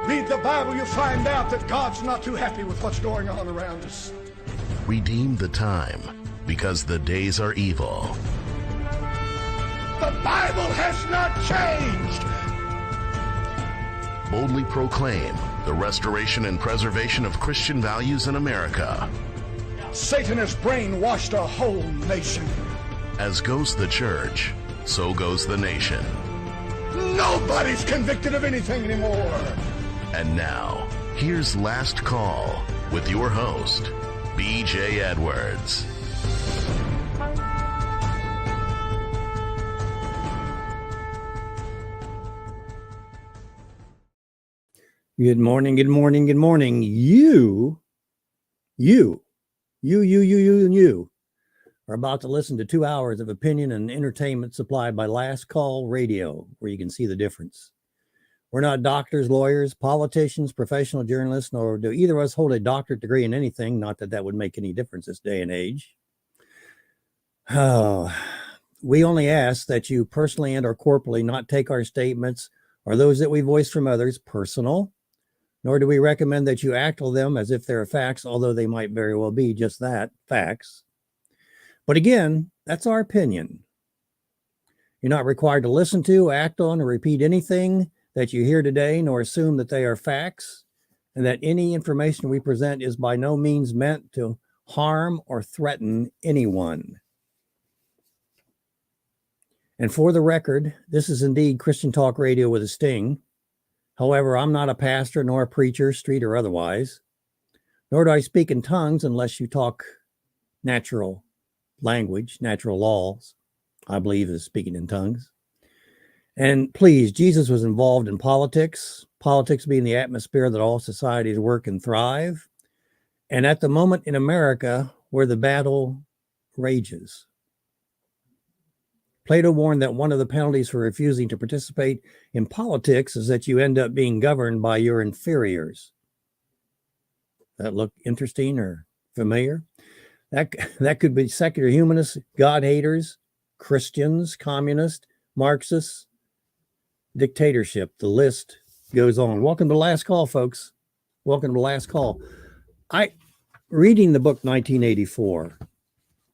Read the Bible, you'll find out that God's not too happy with what's going on around us. Redeem the time, because the days are evil. The Bible has not changed. Boldly proclaim the restoration and preservation of Christian values in America. Satan has brainwashed a whole nation. As goes the church, so goes the nation. Nobody's convicted of anything anymore. And now, here's Last Call with your host, B.J. Edwards. Good morning, good morning, good morning. You are about to listen to 2 hours of opinion and entertainment supplied by Last Call Radio, where you can see the difference. We're not doctors, lawyers, politicians, professional journalists, nor do either of us hold a doctorate degree in anything, not that that would make any difference this day and age. We only ask that you personally and or corporately not take our statements or those that we voice from others personal, nor do we recommend that you act on them as if they're facts, although they might very well be just that, facts. But again, that's our opinion. You're not required to listen to, act on, or repeat anything that you hear today, nor assume that they are facts, and that any information we present is by no means meant to harm or threaten anyone. And for the record, this is indeed Christian Talk Radio with a sting. However, I'm not a pastor nor a preacher, street or otherwise, nor do I speak in tongues unless you talk natural language, natural laws, I believe is speaking in tongues. And please, Jesus was involved in politics being the atmosphere that all societies work and thrive. And at the moment in America where the battle rages, Plato warned that one of the penalties for refusing to participate in politics is that you end up being governed by your inferiors. That look interesting or familiar? That could be secular humanists, God haters, Christians, communists, Marxists, dictatorship. The list goes on. Welcome to Last Call, folks. Welcome to Last Call. Reading the book 1984,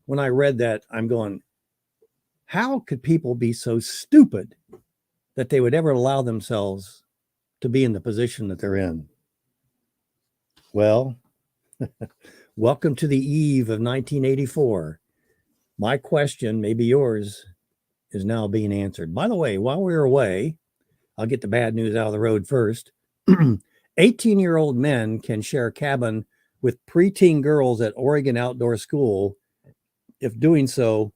when I read that, I'm going, how could people be so stupid that they would ever allow themselves to be in the position that they're in? Well, welcome to the eve of 1984. My question, maybe yours, is now being answered. By the way, while we're away, I'll get the bad news out of the road first. 18-year-old men can share a cabin with preteen girls at Oregon Outdoor School if doing so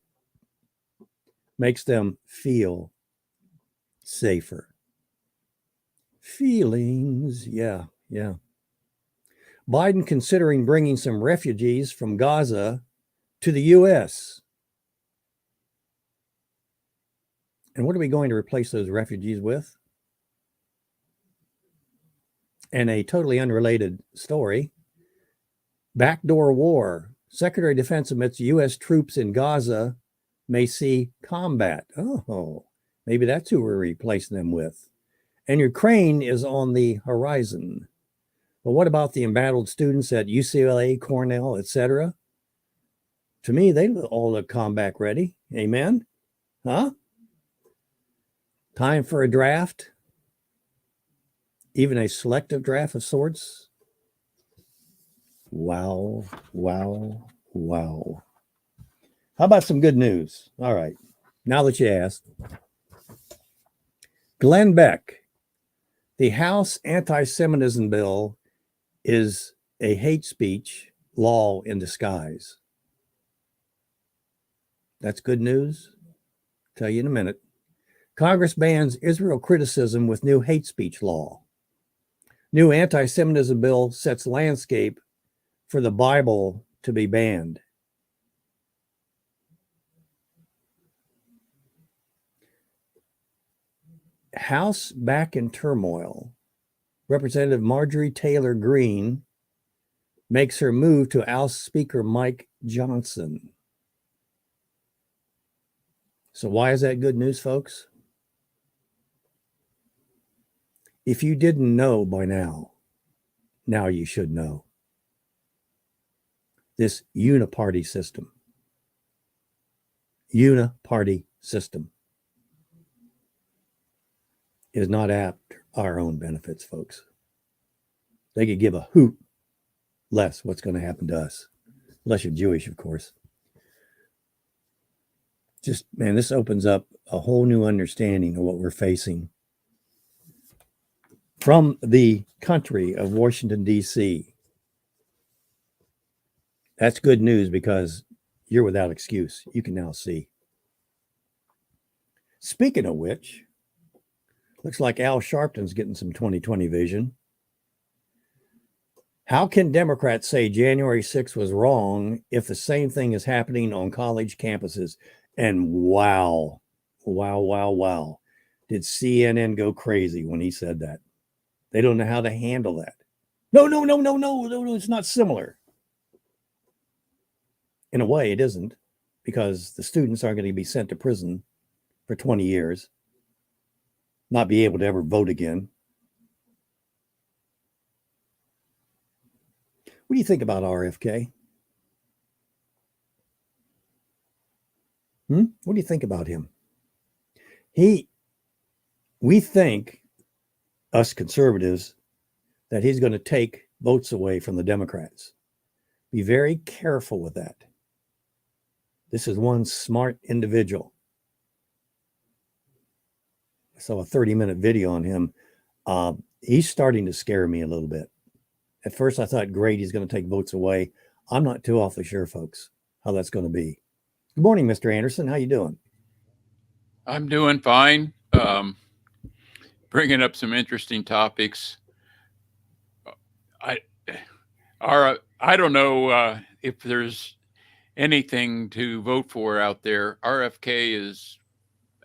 makes them feel safer. Feelings, yeah. Biden considering bringing some refugees from Gaza to the U.S. And what are we going to replace those refugees with? And a totally unrelated story, backdoor war. Secretary of Defense admits U.S. troops in Gaza may see combat. Oh, maybe that's who we're replacing them with. And Ukraine is on the horizon. But what about the embattled students at UCLA, Cornell, etc.? To me, they all look combat ready. Amen? Huh? Time for a draft? Even a selective draft of sorts? Wow. How about some good news? All right. Now that you asked. Glenn Beck, the House anti-Semitism bill is a hate speech law in disguise. That's good news. Tell you in a minute. Congress bans Israel criticism with new hate speech law. New anti-Semitism bill sets landscape for the Bible to be banned. House back in turmoil. Representative Marjorie Taylor Greene makes her move to oust Speaker Mike Johnson. So why is that good news, folks? If you didn't know by now, now you should know. This uniparty system is not apt our own benefits, folks. They could give a hoot less what's going to happen to us, unless you're Jewish, of course. Just, man, this opens up a whole new understanding of what we're facing from the country of Washington, D.C. That's good news because you're without excuse. You can now see. Speaking of which, looks like Al Sharpton's getting some 2020 vision. How can Democrats say January 6th was wrong if the same thing is happening on college campuses? And wow, did CNN go crazy when he said that? They don't know how to handle that. No, it's not similar. In a way, it isn't, because the students aren't going to be sent to prison for 20 years, not be able to ever vote again. What do you think about RFK? What do you think about him? We think, us conservatives, that he's going to take votes away from the Democrats. Be very careful with that. This is one smart individual. I saw a 30-minute video on him. He's starting to scare me a little bit. At first, I thought, great, he's going to take votes away. I'm not too awfully sure, folks, how that's going to be. Good morning, Mr. Anderson. How you doing? I'm doing fine. Bringing up some interesting topics. I don't know if there's anything to vote for out there. RFK is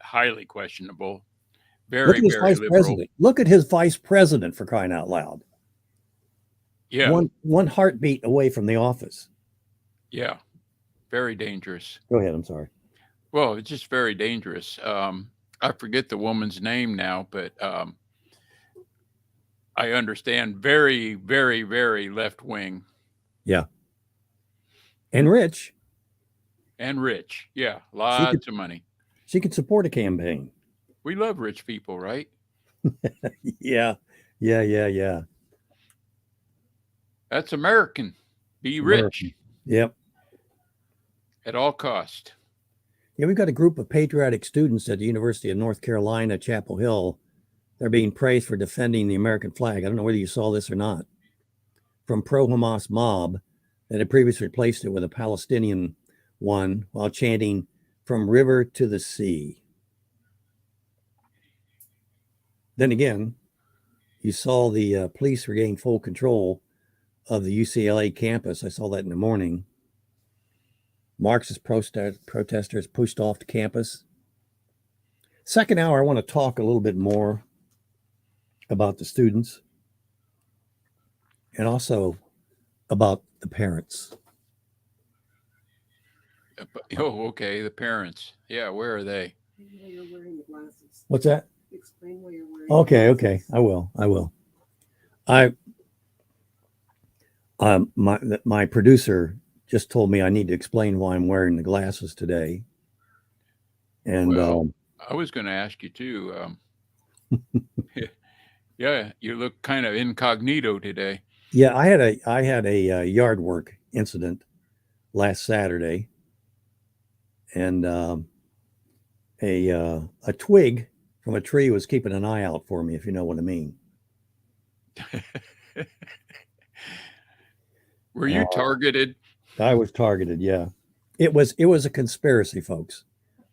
highly questionable. Very liberal. President. Look at his vice president, for crying out loud. Yeah. One heartbeat away from the office. Yeah. Very dangerous. Go ahead. I'm sorry. Well, it's just very dangerous. I forget the woman's name now, but I understand very, very, very left wing. Yeah. And rich. Yeah. Lots of money. She could support a campaign. We love rich people, right? Yeah. That's American. Be rich. Yep. At all cost. Yeah, we've got a group of patriotic students at the University of North Carolina, Chapel Hill. They're being praised for defending the American flag. I don't know whether you saw this or not. From pro-Hamas mob that had previously replaced it with a Palestinian one while chanting, "From river to the sea." Then again, you saw the police regain full control of the UCLA campus. I saw that in the morning. Marxist protesters pushed off the campus. Second hour, I want to talk a little bit more about the students and also about the parents. Oh, okay. The parents. Yeah, where are they? You're wearing the glasses. What's that? Explain why you're wearing. Okay. I will. My producer just told me I need to explain why I'm wearing the glasses today. And I was going to ask you too. Yeah, you look kind of incognito today. Yeah, I had a yard work incident last Saturday, and a twig from a tree was keeping an eye out for me, if you know what I mean. Were you targeted? I was targeted. Yeah, it was a conspiracy, folks.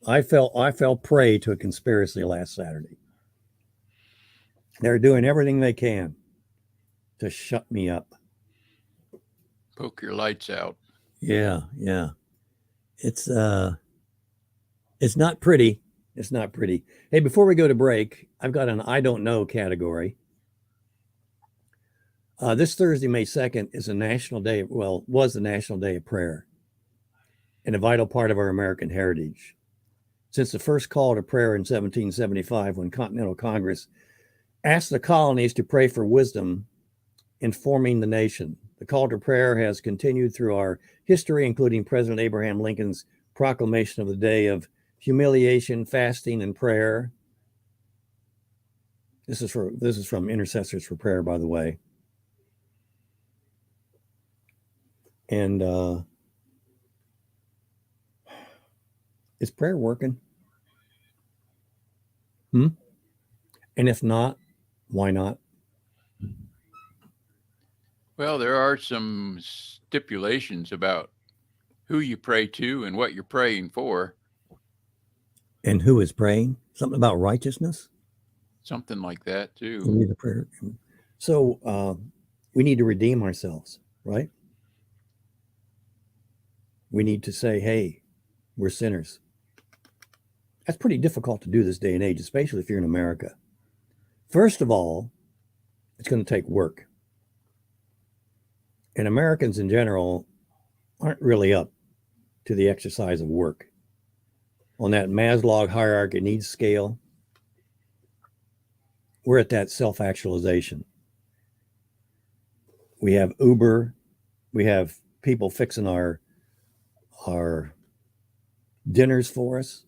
I fell prey to a conspiracy last Saturday. They're doing everything they can to shut me up. Poke your lights out. Yeah. It's not pretty. It's not pretty. Hey, before we go to break, I've got an I don't know category. This Thursday, May 2nd, is a national day. Well, was the National Day of Prayer, and a vital part of our American heritage. Since the first call to prayer in 1775, when Continental Congress asked the colonies to pray for wisdom in forming the nation. The call to prayer has continued through our history, including President Abraham Lincoln's proclamation of the day of humiliation, fasting, and prayer. This is from Intercessors for Prayer, by the way. And is prayer working? And if not, why not? Well, there are some stipulations about who you pray to and what you're praying for. And who is praying? Something about righteousness? Something like that, We too. need a prayer. So we need to redeem ourselves, right? We need to say, hey, we're sinners. That's pretty difficult to do this day and age, especially if you're in America. First of all, it's going to take work. And Americans in general aren't really up to the exercise of work. On that Maslow hierarchy needs scale, we're at that self-actualization. We have Uber, we have people fixing our dinners for us.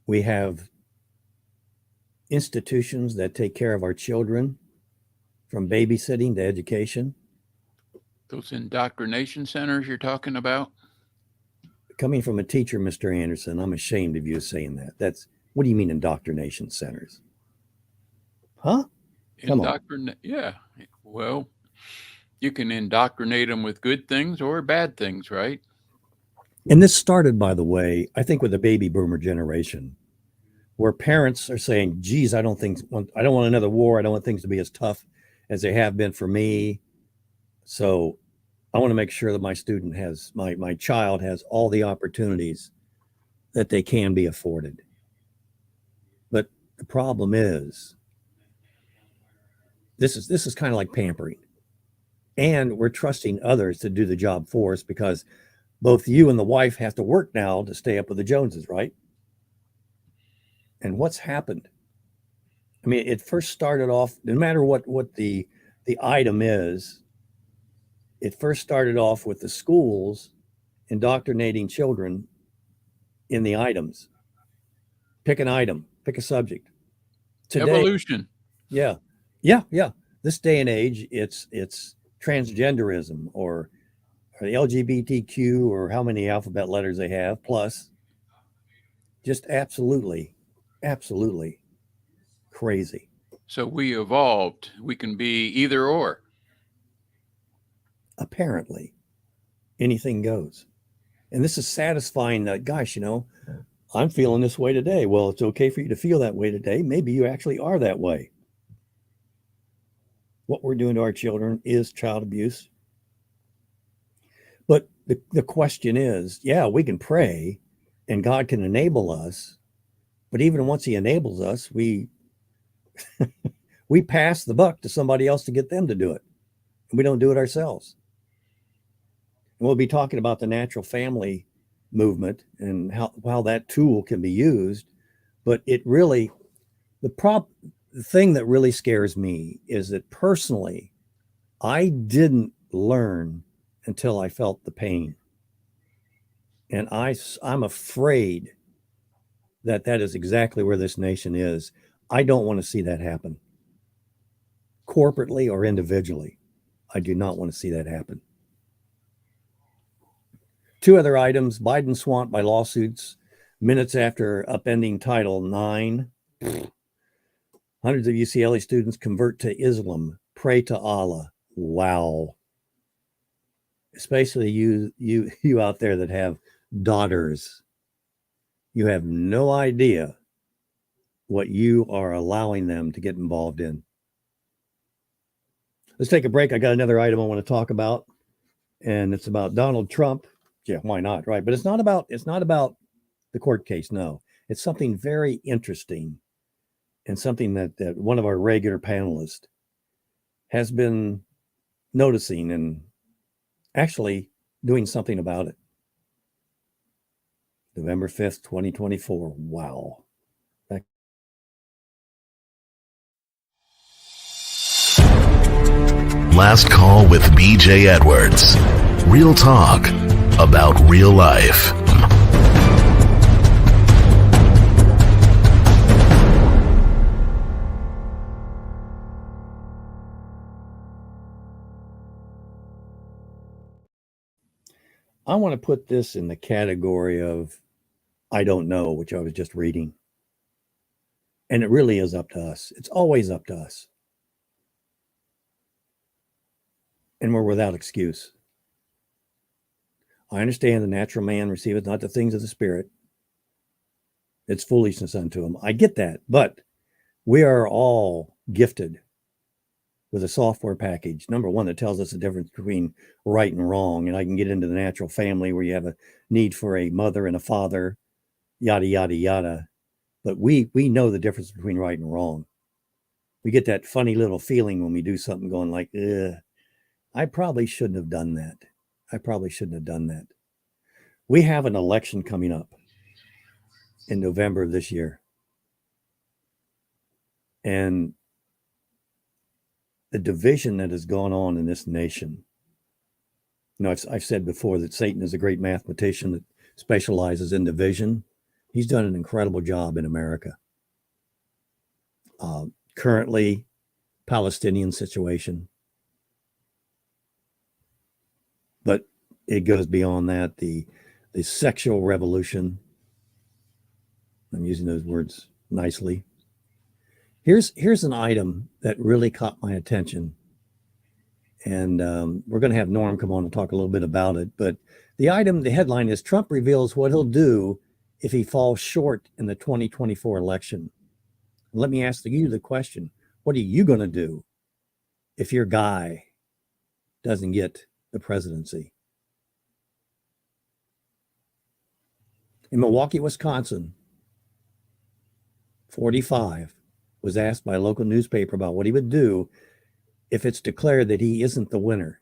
We have institutions that take care of our children, from babysitting to education. Those indoctrination centers you're talking about? Coming from a teacher, Mr. Anderson, I'm ashamed of you saying that. What do you mean indoctrination centers? Huh? Come on. Yeah. Well, you can indoctrinate them with good things or bad things, right? And this started, by the way, I think with the baby boomer generation, where parents are saying, geez, I don't want another war. I don't want things to be as tough as they have been for me. So I want to make sure that my student has, my child has all the opportunities that they can be afforded. But the problem is, this is kind of like pampering. And we're trusting others to do the job for us, because both you and the wife have to work now to stay up with the Joneses, right? And what's happened? I mean, it first started off, no matter what the item is, it first started off with the schools indoctrinating children in the items. Pick an item, pick a subject. Today, Evolution. Yeah. This day and age, it's transgenderism or the LGBTQ, or how many alphabet letters they have, plus just absolutely crazy. So we evolved. We can be either or. Apparently, anything goes. And this is satisfying that, gosh, I'm feeling this way today. Well, it's okay for you to feel that way today. Maybe you actually are that way. What we're doing to our children is child abuse. But the question is, yeah, we can pray and God can enable us. But even once he enables us, we pass the buck to somebody else to get them to do it. And we don't do it ourselves. And we'll be talking about the natural family movement and how that tool can be used. But it really, the thing that really scares me is that personally, I didn't learn until I felt the pain. And I'm afraid that is exactly where this nation is. I don't want to see that happen. Corporately or individually, I do not want to see that happen. Two other items: Biden swamped by lawsuits minutes after upending Title IX. Hundreds of UCLA students convert to Islam, pray to Allah. Wow. Especially you out there that have daughters. You have no idea what you are allowing them to get involved in. Let's take a break. I got another item I want to talk about, and it's about Donald Trump. Yeah, why not, right? But it's not about the court case. No, it's something very interesting, and something that one of our regular panelists has been noticing and actually doing something about it. November 5th, 2024. Wow. Last Call with BJ Edwards. Real talk about real life. I want to put this in the category of I don't know, which I was just reading. And it really is up to us. It's always up to us. And we're without excuse. I understand the natural man receiveth not the things of the spirit. It's foolishness unto him. I get that. But we are all gifted with a software package, number one, that tells us the difference between right and wrong. And I can get into the natural family where you have a need for a mother and a father, yada, yada, yada. But we know the difference between right and wrong. We get that funny little feeling when we do something going like, I probably shouldn't have done that. I probably shouldn't have done that. We have an election coming up in November of this year. And the division that has gone on in this nation. You know, I've said before that Satan is a great mathematician that specializes in division. He's done an incredible job in America. Currently, Palestinian situation. But it goes beyond that. The sexual revolution. I'm using those words nicely. Here's an item that really caught my attention. And we're going to have Norm come on and talk a little bit about it. But the headline is Trump reveals what he'll do if he falls short in the 2024 election. Let me ask you the question. What are you going to do if your guy doesn't get the presidency? In Milwaukee, Wisconsin, 45 was asked by a local newspaper about what he would do if it's declared that he isn't the winner.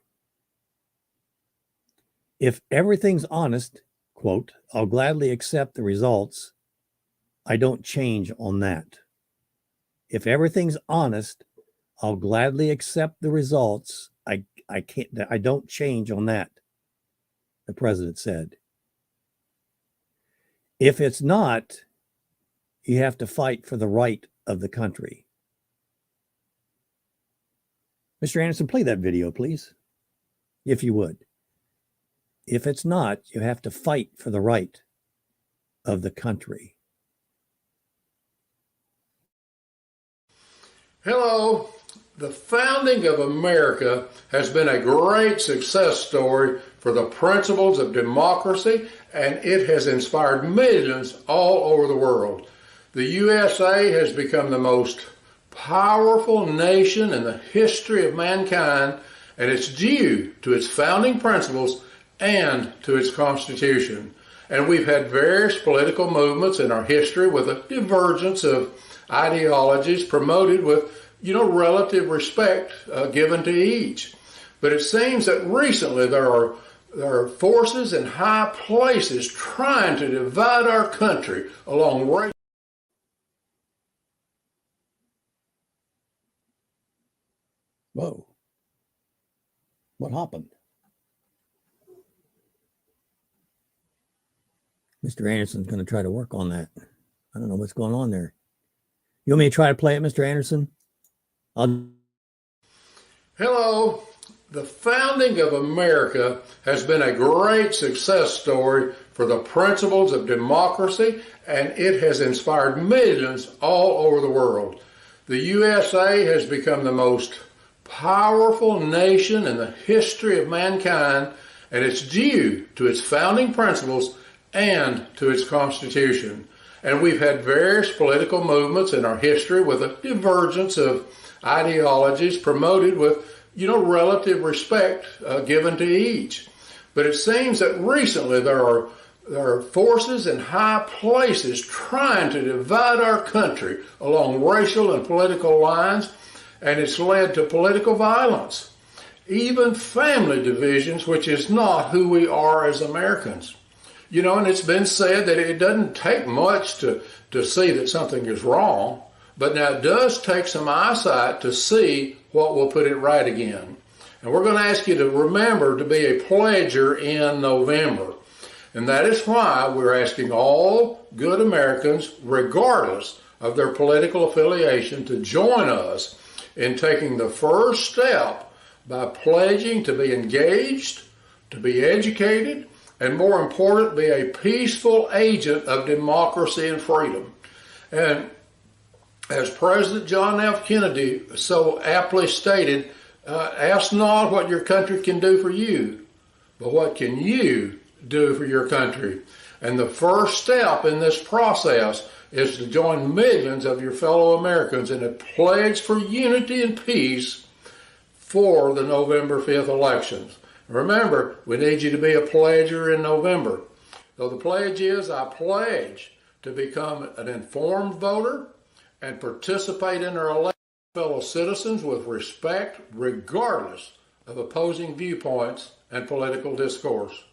If everything's honest, quote, I'll gladly accept the results. I don't change on that. If everything's honest, I'll gladly accept the results. I don't change on that, the president said. If it's not, you have to fight for the right of the country. Mr. Anderson, play that video, please, if you would. If it's not, you have to fight for the right of the country. Hello. The founding of America has been a great success story for the principles of democracy, and it has inspired millions all over the world. The USA has become the most powerful nation in the history of mankind, and it's due to its founding principles and to its Constitution. And we've had various political movements in our history with a divergence of ideologies promoted with, relative respect given to each. But it seems that recently there are forces in high places trying to divide our country along race. Whoa. What happened? Mr. Anderson's going to try to work on that. I don't know what's going on there. You want me to try to play it, Mr. Anderson? Hello. The founding of America has been a great success story for the principles of democracy, and it has inspired millions all over the world. The USA has become the most powerful nation in the history of mankind, and it's due to its founding principles and to its Constitution. And we've had various political movements in our history with a divergence of ideologies promoted with, relative respect given to each. But it seems that recently there are forces in high places trying to divide our country along racial and political lines, and it's led to political violence, even family divisions, which is not who we are as Americans. And it's been said that it doesn't take much to see that something is wrong, but now it does take some eyesight to see what will put it right again. And we're going to ask you to remember to be a pledger in November. And that is why we're asking all good Americans, regardless of their political affiliation, to join us in taking the first step by pledging to be engaged, to be educated, and more important, be a peaceful agent of democracy and freedom. And as President John F. Kennedy so aptly stated, ask not what your country can do for you, but what can you do for your country. And the first step in this process is to join millions of your fellow Americans in a pledge for unity and peace for the November 5th elections. Remember, we need you to be a pledger in November. So the pledge is, I pledge to become an informed voter and participate in our election fellow citizens with respect, regardless of opposing viewpoints and political discourse.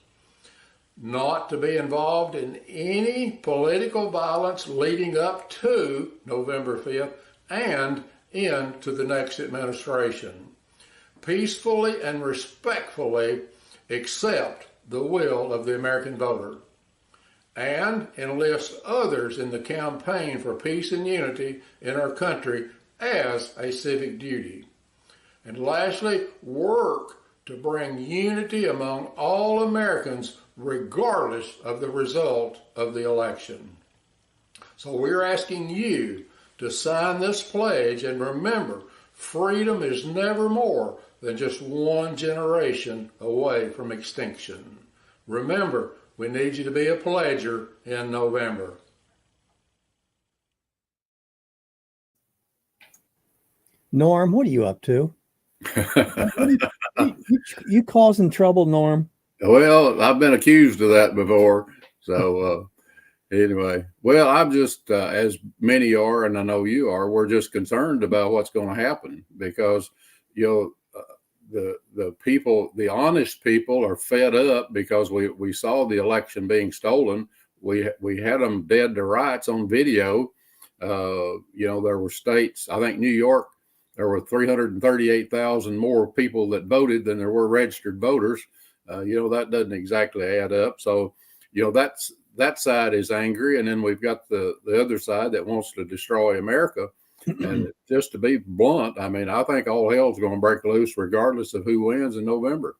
Not to be involved in any political violence leading up to November 5th and into the next administration. Peacefully and respectfully accept the will of the American voter, and enlist others in the campaign for peace and unity in our country as a civic duty. And lastly, work to bring unity among all Americans regardless of the result of the election. So we're asking you to sign this pledge, and remember, freedom is never more than just one generation away from extinction. Remember, we need you to be a pledger in November. Norm, what are you up to? you causing trouble, Norm? Well, I've been accused of that before. So anyway, well, I'm just, as many are, and I know you are, we're just concerned about what's going to happen because, the people, the honest people are fed up because we saw the election being stolen. We had them dead to rights on video. There were states, I think New York, there were 338,000 more people that voted than there were registered voters. That doesn't exactly add up. So, that side is angry. And then we've got the other side that wants to destroy America. And just to be blunt, I mean, I think all hell's going to break loose regardless of who wins in November.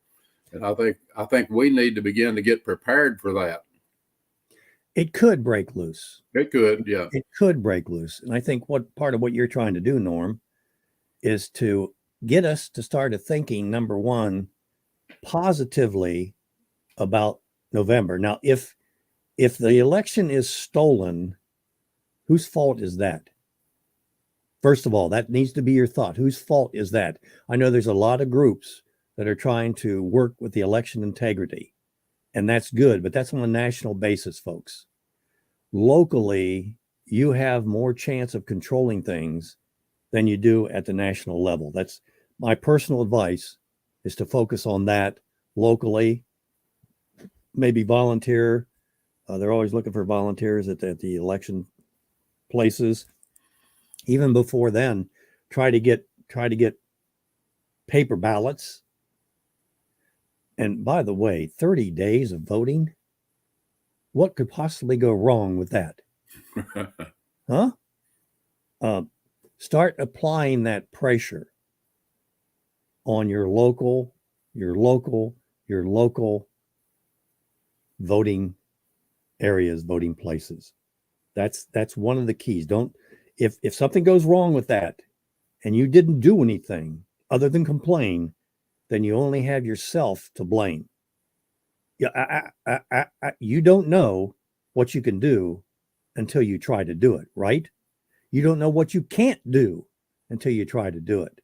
And I think we need to begin to get prepared for that. It could break loose. It could, yeah. It could break loose. And I think what part of what you're trying to do, Norm, is to get us to start thinking, number one, positively about November. Now, if the election is stolen, whose fault is that? First of all, that needs to be your thought. Whose fault is that? I know there's a lot of groups that are trying to work with the election integrity, and that's good, but that's on a national basis, folks. Locally, you have more chance of controlling things than you do at the national level. That's my personal advice, is to focus on that locally. Maybe volunteer. They're always looking for volunteers at the election places. Even before then, try to get paper ballots. And by the way, 30 days of voting, what could possibly go wrong with that? Huh? Start applying that pressure on your local voting areas, voting places. That's one of the keys. If something goes wrong with that and you didn't do anything other than complain, then you only have yourself to blame. Yeah, you don't know what you can do until you try to do it, right? You don't know what you can't do until you try to do it.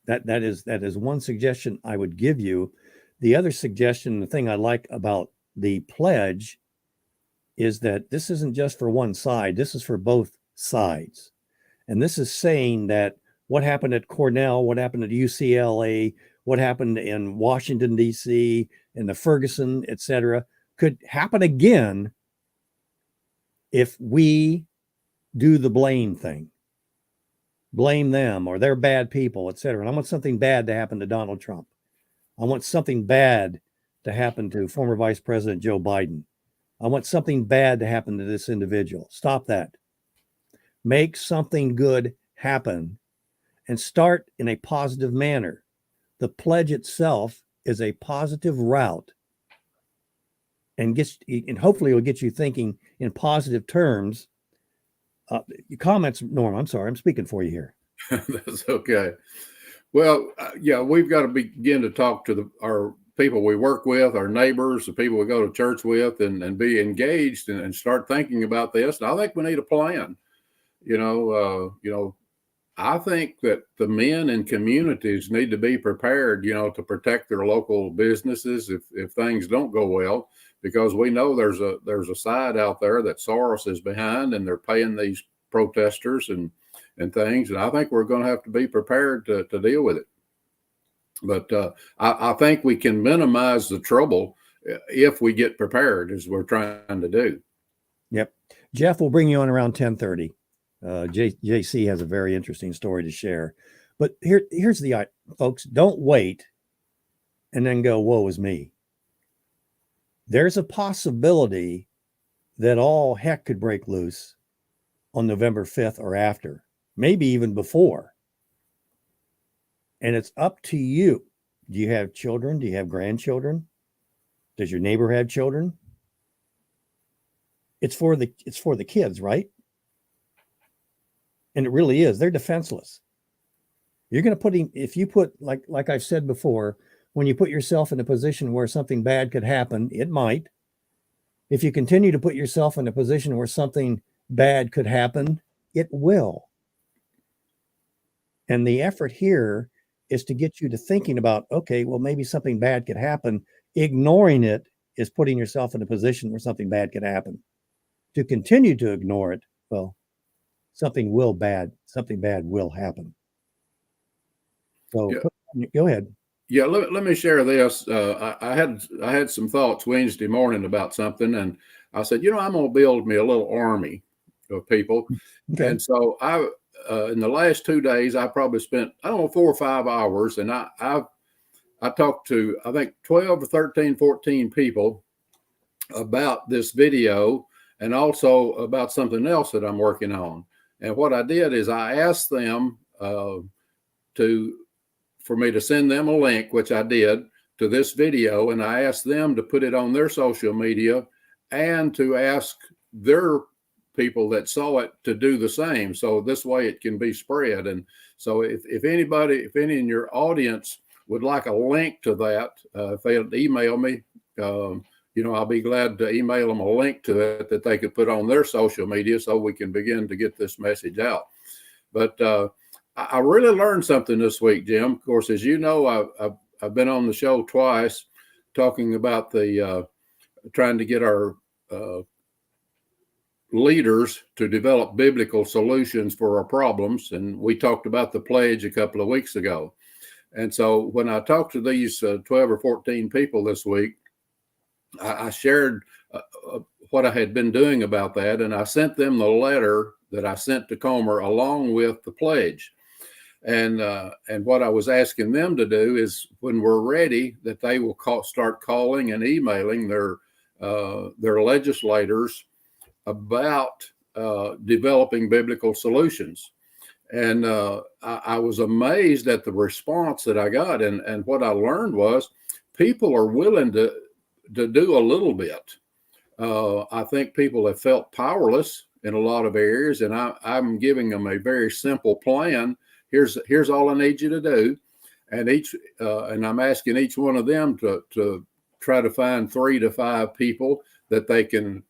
That is one suggestion I would give you. The other suggestion, the thing I like about the pledge, is that this isn't just for one side. This is for both sides. And this is saying that what happened at Cornell, what happened at UCLA, what happened in Washington, D.C., in the Ferguson, etc., could happen again if we do the blame thing. blame them or they're bad people, etc. And I want something bad to happen to Donald Trump. I want something bad to happen to former Vice President Joe Biden. I want something bad to happen to this individual. Stop that. Make something good happen and start in a positive manner. The pledge itself is a positive route and hopefully it will get you thinking in positive terms. Your comments, Norm, I'm sorry, I'm speaking for you here. That's okay. Well, yeah, we've got to begin to talk to our people we work with, our neighbors, the people we go to church with, and be engaged and start thinking about this. And I think we need a plan. I think that the men in communities need to be prepared, to protect their local businesses if things don't go well, because we know there's a side out there that Soros is behind, and they're paying these protesters and things. And I think we're going to have to be prepared to deal with it. But I think we can minimize the trouble if we get prepared, as we're trying to do. Yep. Jeff will bring you on around 10:30. JC has a very interesting story to share. But here's the folks, don't wait and then go, woe is me. There's a possibility that all heck could break loose on November 5th or after, maybe even before. And it's up to you. Do you have children? Do you have grandchildren? Does your neighbor have children? It's for the kids, right? And it really is. They're defenseless. You're going to put him, if you put, like I've said before, when you put yourself in a position where something bad could happen, it might. If you continue to put yourself in a position where something bad could happen, it will. And the effort here is to get you to thinking about, okay, well, maybe something bad could happen. Ignoring it is putting yourself in a position where something bad could happen. To continue to ignore it, well, something bad will happen. So yeah. Go ahead. Yeah, let me share this. I had some thoughts Wednesday morning about something, and I said, I'm going to build me a little army of people. Okay. And so I, in the last 2 days, I probably spent 4 or 5 hours, and I talked to, I think, 12 or 13, 14 people about this video and also about something else that I'm working on. And what I did is I asked them for me to send them a link, which I did, to this video, and I asked them to put it on their social media and to ask their people that saw it to do the same. So this way it can be spread. And so if any in your audience would like a link to that, if they'd email me, I'll be glad to email them a link to it that they could put on their social media so we can begin to get this message out. But I really learned something this week, Jim. Of course, as you know, I've been on the show twice talking about the trying to get our leaders to develop biblical solutions for our problems. And we talked about the pledge a couple of weeks ago. And so when I talked to these 12 or 14 people this week, I shared what I had been doing about that, and I sent them the letter that I sent to Comer along with the pledge. And what I was asking them to do is, when we're ready, that they will start calling and emailing their legislators about developing biblical solutions. And I was amazed at the response that I got. And what I learned was people are willing to do a little bit. I think people have felt powerless in a lot of areas, and I'm giving them a very simple plan. Here's all I need you to do, and I'm asking each one of them to try to find 3 to 5 people that they can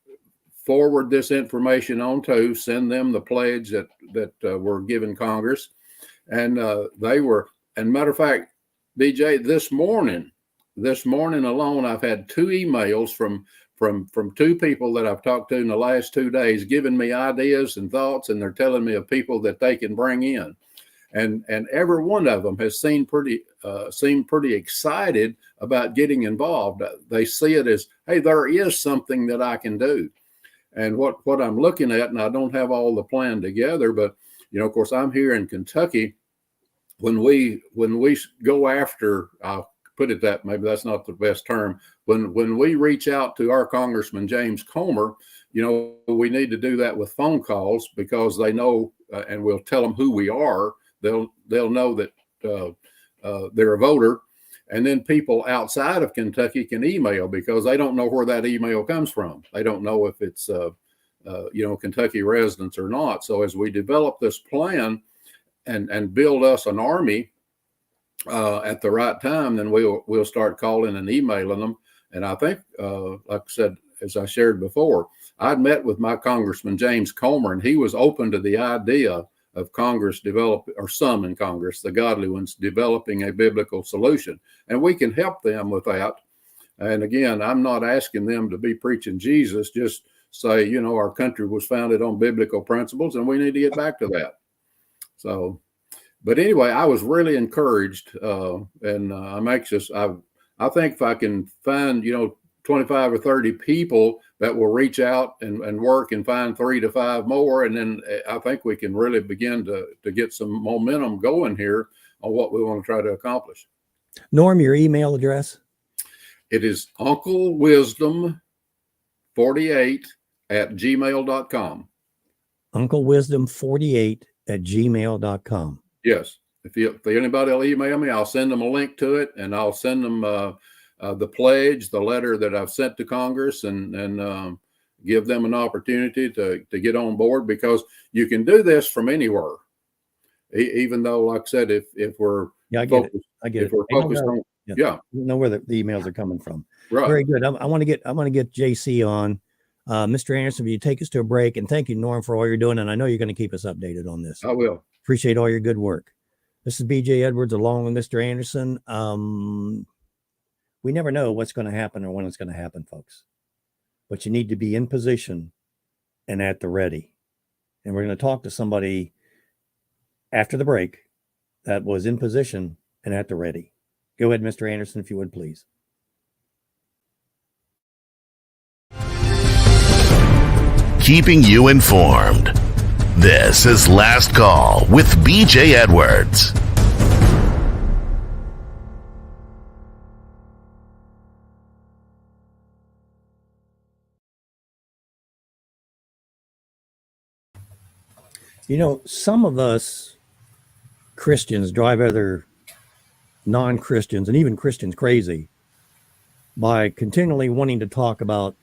forward this information on to, send them the pledge that we're giving Congress, and they were. And matter of fact, BJ, this morning alone, I've had 2 emails from 2 people that I've talked to in the last 2 days, giving me ideas and thoughts, and they're telling me of people that they can bring in. And every one of them has seemed pretty excited about getting involved. They see it as, hey, there is something that I can do. And what I'm looking at, and I don't have all the plan together, but of course, I'm here in Kentucky. When we go after, I'll put it that, maybe that's not the best term. When we reach out to our Congressman James Comer, we need to do that with phone calls, because they know, and we'll tell them who we are. They'll know that they're a voter. And then people outside of Kentucky can email, because they don't know where that email comes from. They don't know if it's Kentucky residents or not. So as we develop this plan and build us an army at the right time, then we'll start calling and emailing them. And I think, like I said, as I shared before, I'd met with my Congressman James Comer, and he was open to the idea of Congress some in Congress, the godly ones, developing a biblical solution. And we can help them with that. And again, I'm not asking them to be preaching Jesus, just say, our country was founded on biblical principles and we need to get back to that. So, but anyway, I was really encouraged, and I'm anxious. I think if I can find, 25 or 30 people that will reach out and work and find 3 to 5 more, and then I think we can really begin to get some momentum going here on what we want to try to accomplish. Norm, your email address? It is unclewisdom48@gmail.com. unclewisdom48@gmail.com. Yes. If anybody will email me, I'll send them a link to it, and I'll send them the pledge, the letter that I've sent to Congress, and give them an opportunity to get on board, because you can do this from anywhere. Even though, like I said, if we're focused, if we're focused on, you know where the emails are coming from. Right. Very good. I want to get JC on. Mr. Anderson, will you take us to a break? And thank you, Norm, for all you're doing. And I know you're going to keep us updated on this. I will. Appreciate all your good work. This is BJ Edwards along with Mr. Anderson. We never know what's going to happen or when it's going to happen, folks. But you need to be in position and at the ready. And we're going to talk to somebody after the break that was in position and at the ready. Go ahead, Mr. Anderson, if you would, please. Keeping you informed. This is Last Call with BJ Edwards. Some of us Christians drive other non-Christians and even Christians crazy by continually wanting to talk about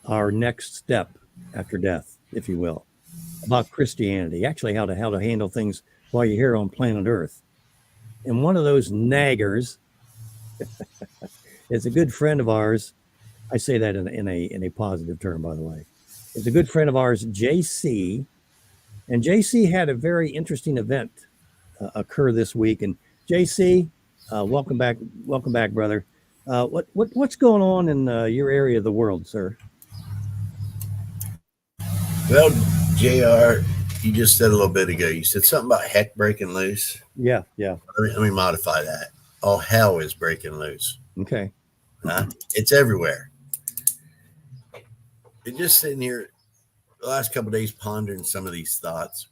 our next step after death, if you will, about Christianity, actually how to handle things while you're here on planet Earth. And one of those naggers is a good friend of ours. I say that in a positive term, by the way. It's a good friend of ours, JC. And JC had a very interesting event occur this week. And JC, welcome back, brother. What's going on in your area of the world, sir? Well, JR, you just said a little bit ago, you said something about heck breaking loose. Yeah. Let me modify that. All hell is breaking loose. Okay. It's everywhere. And just sitting here the last couple of days pondering some of these thoughts.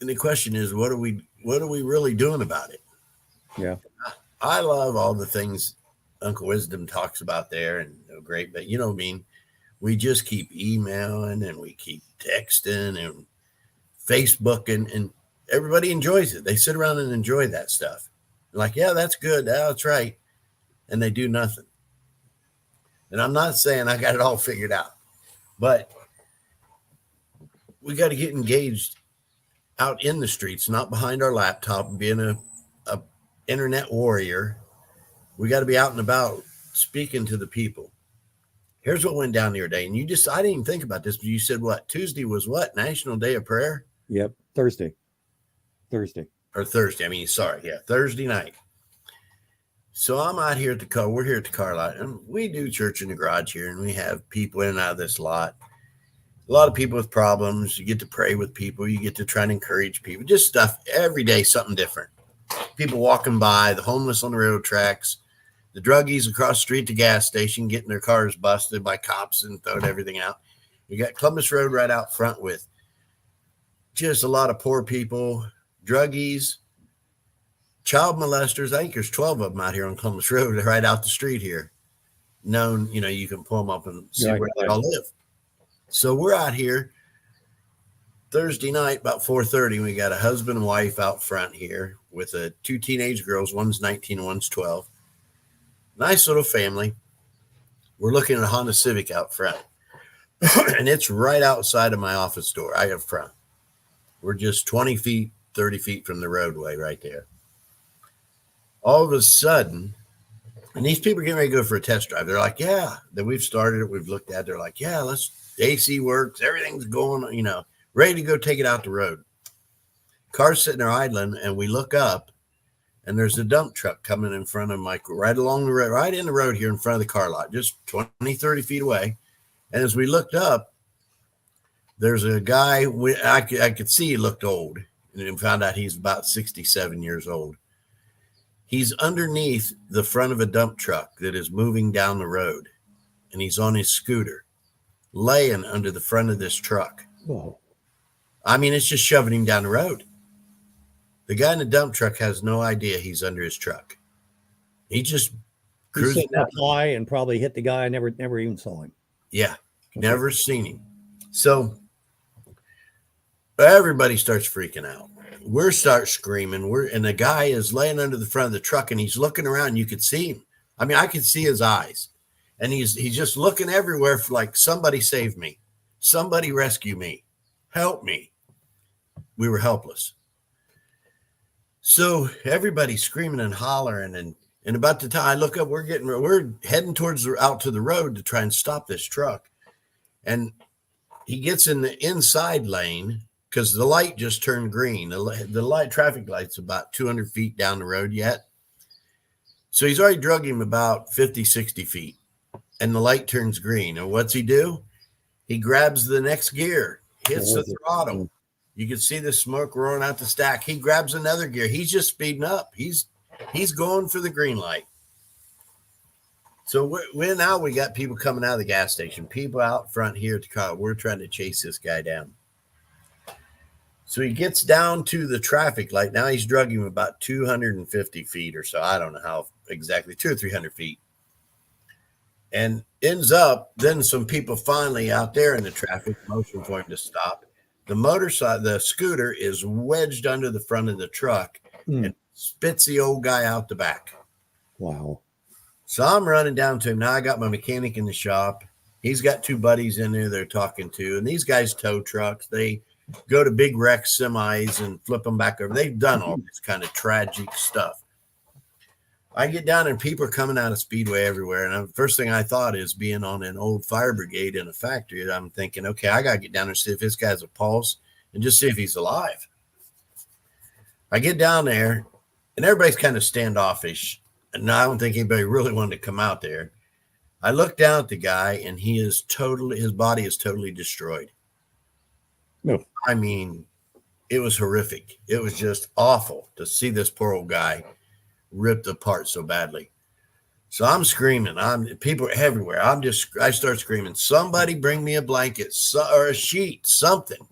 And the question is, what are we really doing about it? Yeah. I love all the things Uncle Wisdom talks about there, and great, but you know what I mean? We just keep emailing and we keep texting and Facebooking, and everybody enjoys it. They sit around and enjoy that stuff. They're like, yeah, that's good. That's right. And they do nothing. And I'm not saying I got it all figured out, but we got to get engaged out in the streets, not behind our laptop, being a internet warrior. We got to be out and about speaking to the people. Here's what went down the other day. And I didn't even think about this, but you said what? Tuesday was what? National Day of Prayer? Yep. Thursday. Thursday. Yeah. Thursday night. So I'm out here at the car. We're here at the car lot, and we do church in the garage here, and we have people in and out of this lot. A lot of people with problems. You get to pray with people. You get to try and encourage people. Just stuff every day, something different. People walking by, the homeless on the railroad tracks, the druggies across the street at the gas station getting their cars busted by cops and throwing everything out. You got Columbus Road right out front with just a lot of poor people, druggies, child molesters. I think there's 12 of them out here on Columbus Road, right out the street here. Known, you can pull them up and see where they all live. So we're out here Thursday night, about 4:30. We got a husband and wife out front here with two teenage girls. One's 19, one's 12. Nice little family. We're looking at a Honda Civic out front. And it's right outside of my office door. I have front. We're just 20 feet, 30 feet from the roadway right there. All of a sudden, and these people are getting ready to go for a test drive. They're like, yeah, that we've started it. We've looked at it. They're like, yeah, AC works. Everything's going, ready to go take it out the road. Car's sitting there idling, and we look up, and there's a dump truck coming in front of Mike, right along the road, right in the road here in front of the car lot, just 20, 30 feet away. And as we looked up, there's a guy, I could see he looked old, and found out he's about 67 years old. He's underneath the front of a dump truck that is moving down the road, and he's on his scooter, laying under the front of this truck. Whoa. I mean, it's just shoving him down the road. The guy in the dump truck has no idea he's under his truck. He just cruising up high and probably hit the guy. I never even saw him. Yeah, never seen him. So everybody starts freaking out. We start screaming. And the guy is laying under the front of the truck, and he's looking around. You could see him. I mean, I could see his eyes, and he's just looking everywhere for like, somebody save me, somebody rescue me, help me. We were helpless. So everybody's screaming and hollering, and about the time I look up, we're heading towards out to the road to try and stop this truck. And he gets in the inside lane because the light just turned green. The light traffic light's about 200 feet down the road yet. So he's already drug him about 50, 60 feet, and the light turns green. And what's he do? He grabs the next gear, hits the throttle. You can see the smoke rolling out the stack. He grabs another gear. He's just speeding up. He's going for the green light. So now we got people coming out of the gas station, people out front here at the car. We're trying to chase this guy down. So he gets down to the traffic light. Now he's drug him about 250 feet or so. I don't know how exactly, 200 or 300 feet. And ends up, then some people finally out there in the traffic motion for him to stop. The scooter is wedged under the front of the truck and spits the old guy out the back. Wow. So I'm running down to him. Now I got my mechanic in the shop. He's got two buddies in there they're talking to. And these guys tow trucks. They go to big wreck semis and flip them back over. They've done all this kind of tragic stuff. I get down and people are coming out of Speedway everywhere. And the first thing I thought is, being on an old fire brigade in a factory, I'm thinking, okay, I got to get down there and see if this guy's a pulse and just see if he's alive. I get down there and everybody's kind of standoffish. And I don't think anybody really wanted to come out there. I look down at the guy and his body is totally destroyed. No. I mean, it was horrific. It was just awful to see this poor old guy ripped apart so badly. So I'm screaming. People are everywhere. I start screaming, somebody bring me a blanket or a sheet, something.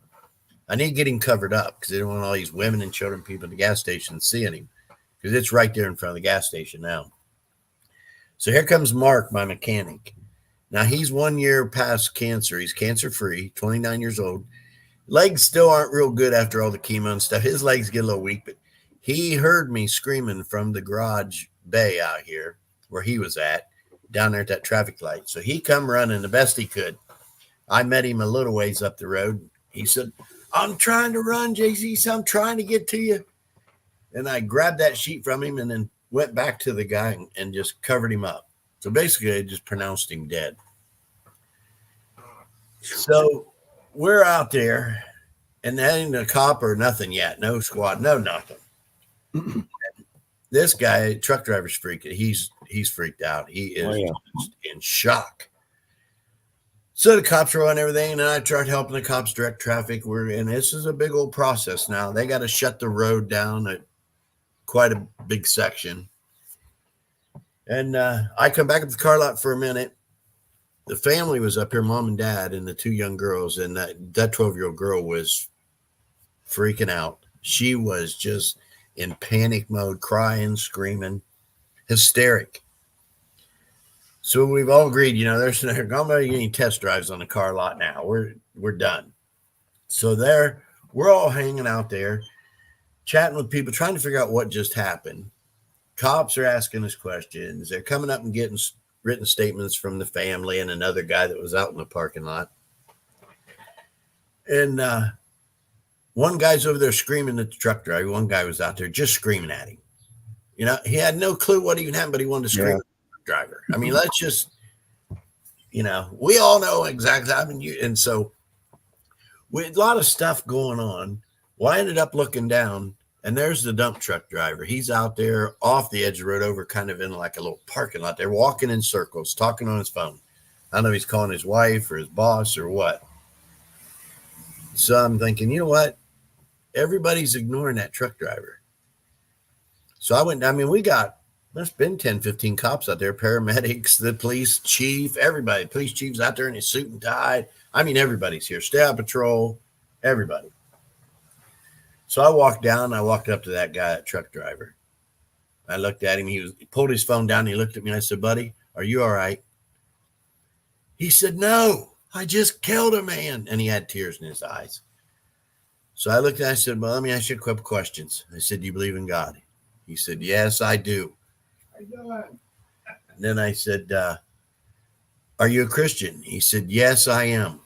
I need to get him covered up because they don't want all these women and children, people at the gas station seeing him, because it's right there in front of the gas station now. So here comes Mark, my mechanic. Now he's 1 year past cancer. He's cancer-free, 29 years old. Legs still aren't real good after all the chemo and stuff. His legs get a little weak, but he heard me screaming from the garage bay out here where he was at, down there at that traffic light. So he come running the best he could. I met him a little ways up the road. He said, I'm trying to run, JC. So I'm trying to get to you. And I grabbed that sheet from him and then went back to the guy and just covered him up. So basically, I just pronounced him dead. So we're out there, and there ain't a cop or nothing yet. No squad, no nothing. This guy, truck driver's freaked. He's freaked out. He is just in shock. So the cops are on everything, and I tried helping the cops direct traffic. And this is a big old process now. They got to shut the road down at quite a big section. And I come back up the car lot for a minute, the family was up here, mom and dad, and the two young girls, and that 12-year-old girl was freaking out. She was just in panic mode, crying, screaming, hysteric. So we've all agreed, there's going to be any test drives on the car lot now. We're done. So we're all hanging out there, chatting with people, trying to figure out what just happened. Cops are asking us questions. They're coming up and getting written statements from the family and another guy that was out in the parking lot. And one guy's over there screaming at the truck driver. One guy was out there just screaming at him. He had no clue what even happened, but he wanted to scream at the truck driver. I mean, let's just, we all know exactly. And so with a lot of stuff going on, well, I ended up looking down, and there's the dump truck driver. He's out there off the edge of the road over kind of in like a little parking lot. They're walking in circles, talking on his phone. I don't know if he's calling his wife or his boss or what. So I'm thinking, you know what? Everybody's ignoring that truck driver. So I went, there's been 10, 15 cops out there, paramedics, the police chief, everybody. Police chief's out there in his suit and tie. Everybody's here. State Patrol, everybody. So I walked up to that guy, that truck driver. I looked at him. He pulled his phone down. And he looked at me and I said, buddy, are you all right? He said, no, I just killed a man. And he had tears in his eyes. So I looked at him. I said, well, let me ask you a couple questions. I said, do you believe in God? He said, yes, I do. And then I said, are you a Christian? He said, yes, I am.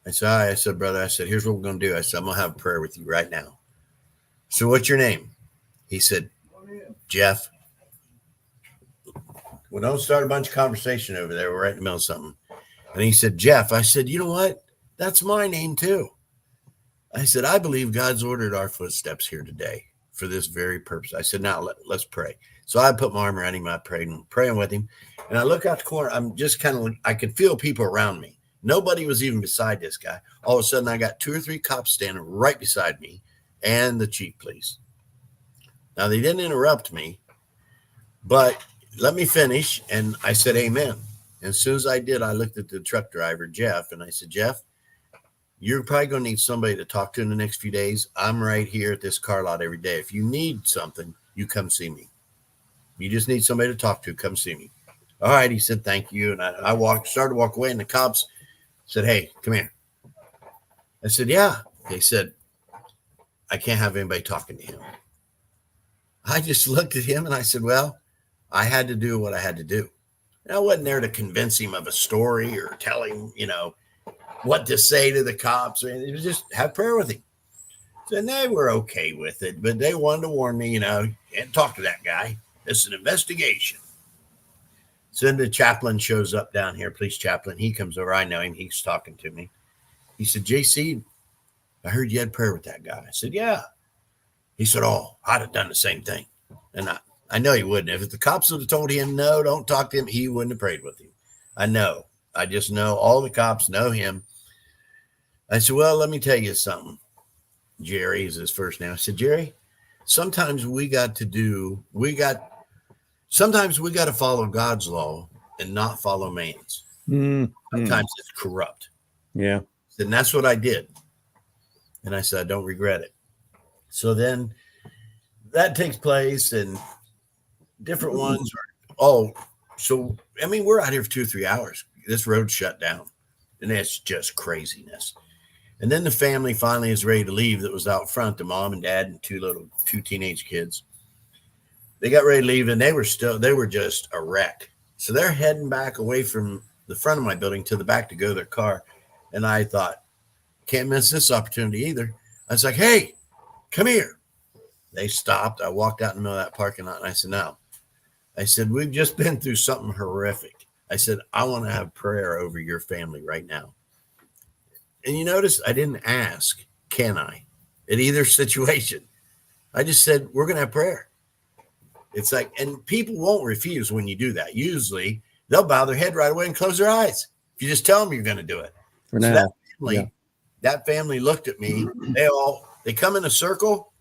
I said, all right. I said, brother, here's what we're going to do. I said, I'm going to have a prayer with you right now. So what's your name? He said, Jeff. Well, don't start a bunch of conversation over there. We're right in the middle of something. And he said, Jeff. I said, you know what? That's my name too. I said, I believe God's ordered our footsteps here today for this very purpose. I said, now let's pray. So I put my arm around him. I praying with him. And I look out the corner. I'm just I could feel people around me. Nobody was even beside this guy. All of a sudden, I got 2 or 3 cops standing right beside me and the chief police. Now, they didn't interrupt me, but let me finish. And I said, amen. And as soon as I did, I looked at the truck driver, Jeff, and I said, Jeff, you're probably going to need somebody to talk to in the next few days. I'm right here at this car lot every day. If you need something, you come see me. You just need somebody to talk to, come see me. All right, he said, thank you. And I started to walk away, and the cops said, hey, come here. I said, yeah. They said, I can't have anybody talking to him. I just looked at him and I said, well, I had to do what I had to do. And I wasn't there to convince him of a story or tell him, what to say to the cops. It was just have prayer with him. So, and they were okay with it, but they wanted to warn me, and talk to that guy. It's an investigation. So then the chaplain shows up down here, police chaplain. He comes over. I know him. He's talking to me. He said, JC, I heard you had prayer with that guy. I said, yeah. He said, oh, I'd have done the same thing. And I know he wouldn't. If the cops would have told him, no, don't talk to him, he wouldn't have prayed with him. I know. I just know all the cops know him. I said, well, let me tell you something. Jerry is his first name. I said, Jerry, sometimes we got to follow God's law and not follow man's. Sometimes it's corrupt. Yeah. And that's what I did. And I said, I don't regret it. So then that takes place, and different ones are, we're out here for 2 or 3 hours. This road's shut down, and it's just craziness. And then the family finally is ready to leave that was out front, the mom and dad and 2 teenage kids. They got ready to leave, and they were just a wreck. So they're heading back away from the front of my building to the back to go to their car. And I thought, can't miss this opportunity either. I was like, hey, come here. They stopped. I walked out in the middle of that parking lot, and I said, no. I said, we've just been through something horrific. I said, I want to have prayer over your family right now. And you notice I didn't ask, can I, in either situation. I just said, we're going to have prayer. It's like, and people won't refuse when you do that. Usually they'll bow their head right away and close their eyes. If you just tell them you're going to do it. For so now. That family looked at me. They come in a circle,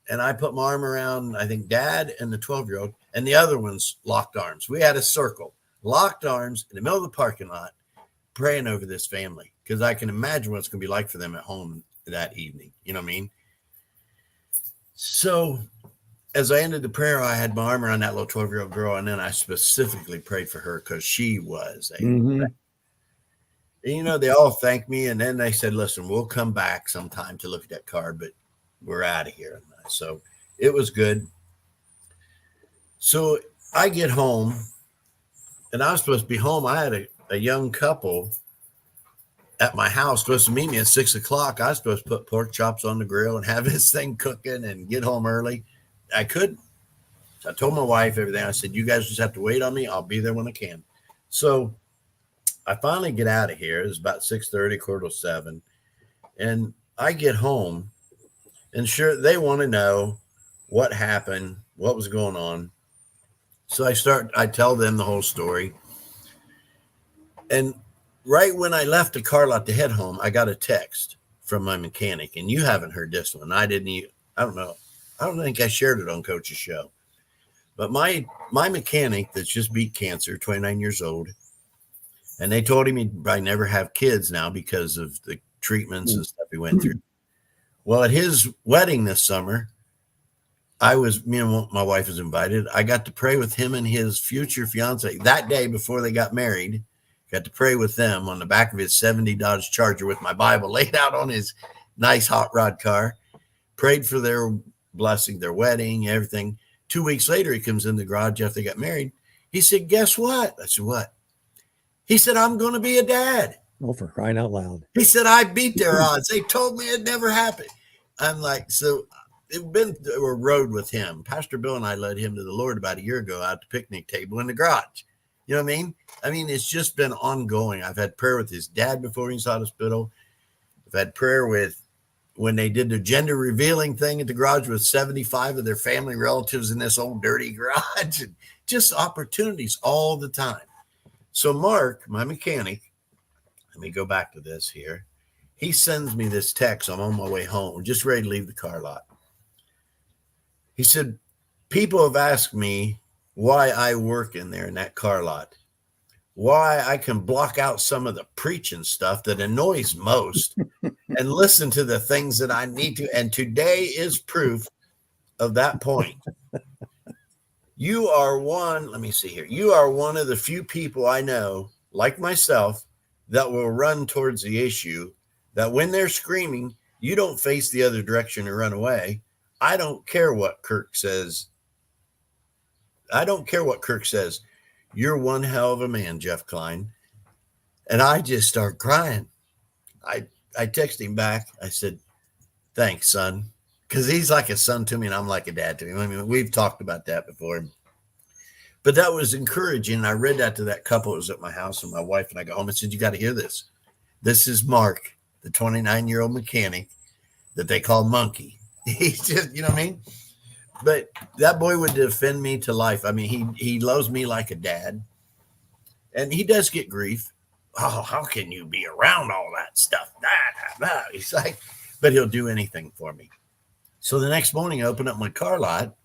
and I put my arm around, I think, Dad and the 12-year-old, and the other ones locked arms. We had a circle. locked arms in the middle of the parking lot, praying over this family, because I can imagine what it's going to be like for them at home that evening. You know what I mean? So as I ended the prayer, I had my arm around that little 12-year-old girl, and then I specifically prayed for her because she was a you know, they all thanked me, and then they said, listen, we'll come back sometime to look at that card, but we're out of here. So it was good. So I get home, and I was supposed to be home. I had a young couple at my house supposed to meet me at 6 o'clock. I was supposed to put pork chops on the grill and have this thing cooking and get home early. I couldn't. So I told my wife everything. I said, you guys just have to wait on me. I'll be there when I can. So I finally get out of here. It's about 6:30, 6:45. And I get home, and sure, they want to know what happened, what was going on. So I tell them the whole story. And right when I left the car lot to head home, I got a text from my mechanic, and you haven't heard this one. I don't know. I don't think I shared it on Coach's show, but my mechanic that's just beat cancer, 29 years old, and they told him he'd probably never have kids now because of the treatments and stuff he went through. Well, at his wedding this summer, me and my wife was invited. I got to pray with him and his future fiance that day before they got married. Got to pray with them on the back of his 70 Dodge Charger with my Bible laid out on his nice hot rod car. Prayed for their blessing, their wedding, everything. 2 weeks later, he comes in the garage after they got married. He said, guess what? I said, what? He said, I'm going to be a dad. Oh, for crying out loud. He said, I beat their odds. They told me it never happened. I'm like, so it's been a road with him. Pastor Bill and I led him to the Lord about a year ago at the picnic table in the garage. You know what I mean? I mean, it's just been ongoing. I've had prayer with his dad before he was out of hospital. I've had prayer with when they did the gender revealing thing at the garage with 75 of their family relatives in this old dirty garage. And just opportunities all the time. So Mark, my mechanic, let me go back to this here. He sends me this text. I'm on my way home, just ready to leave the car lot. He said, people have asked me why I work in there in that car lot, why I can block out some of the preaching stuff that annoys most and listen to the things that I need to. And today is proof of that point. You are one, let me see here. You are one of the few people I know, like myself, that will run towards the issue, that when they're screaming, you don't face the other direction or run away. I don't care what Kirk says. I don't care what Kirk says. You're one hell of a man, Jeff Klein. And I just start crying. I text him back. I said, thanks, son. Because he's like a son to me and I'm like a dad to him. I mean, we've talked about that before. But that was encouraging. I read that to that couple. It was at my house, and my wife and I got home and said, you got to hear this. This is Mark, the 29-year-old mechanic that they call Monkey. He's just, you know what I mean? But that boy would defend me to life. I mean, he loves me like a dad. And he does get grief. Oh, how can you be around all that stuff? He's like, but he'll do anything for me. So the next morning, I open up my car lot,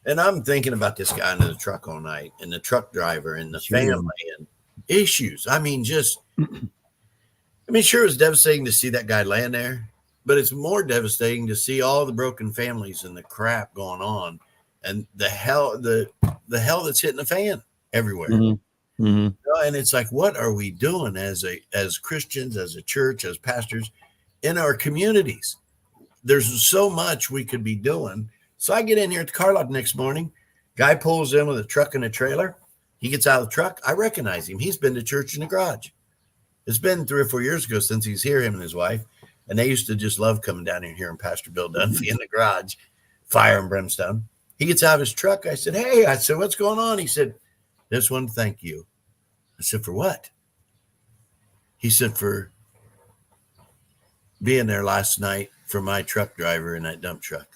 and I'm thinking about this guy in the truck all night, and the truck driver, and the family, and issues. I mean, sure, it was devastating to see that guy laying there, but it's more devastating to see all the broken families and the crap going on, and the hell that's hitting the fan everywhere. Mm-hmm. Mm-hmm. And it's like, what are we doing as Christians, as a church, as pastors in our communities? There's so much we could be doing. So I get in here at the car lot the next morning. Guy pulls in with a truck and a trailer. He gets out of the truck. I recognize him. He's been to church in the garage. It's been 3 or 4 years ago since he's here, him and his wife. And they used to just love coming down here and hearing Pastor Bill Dunphy in the garage, fire and brimstone. He gets out of his truck. I said, hey, what's going on? He said, just want to thank you. I said, for what? He said, for being there last night for my truck driver in that dump truck.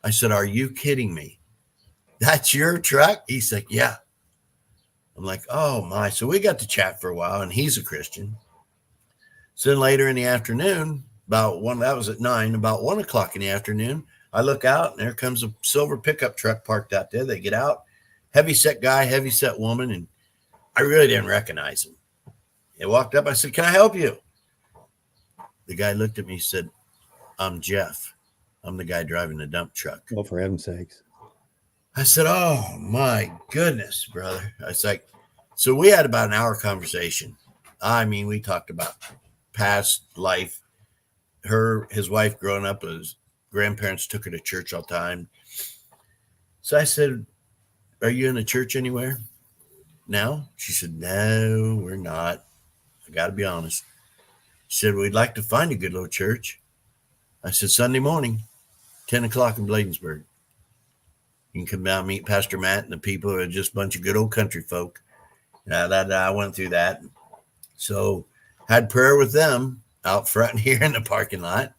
I said, are you kidding me? That's your truck? He's like, yeah. I'm like, oh my. So we got to chat for a while, and he's a Christian. So then later in the afternoon, that was at 9, about 1 o'clock in the afternoon, I look out, and there comes a silver pickup truck parked out there. They get out, heavy set guy, heavy set woman, and I really didn't recognize him. He walked up. I said, "Can I help you?" The guy looked at me and said, "I'm Jeff. I'm the guy driving the dump truck." Well, for heaven's sakes. I said, "Oh my goodness, brother." I was like, so we had about an hour conversation. I mean, we talked about past life. His wife growing up, his grandparents took her to church all the time. So I said, "Are you in a church anywhere now?" She said, "No, we're not. I got to be honest." She said, "We'd like to find a good little church." I said, "Sunday morning, 10 o'clock in Bladensburg. You can come down and meet Pastor Matt and the people are just a bunch of good old country folk." I went through that. So had prayer with them out front here in the parking lot.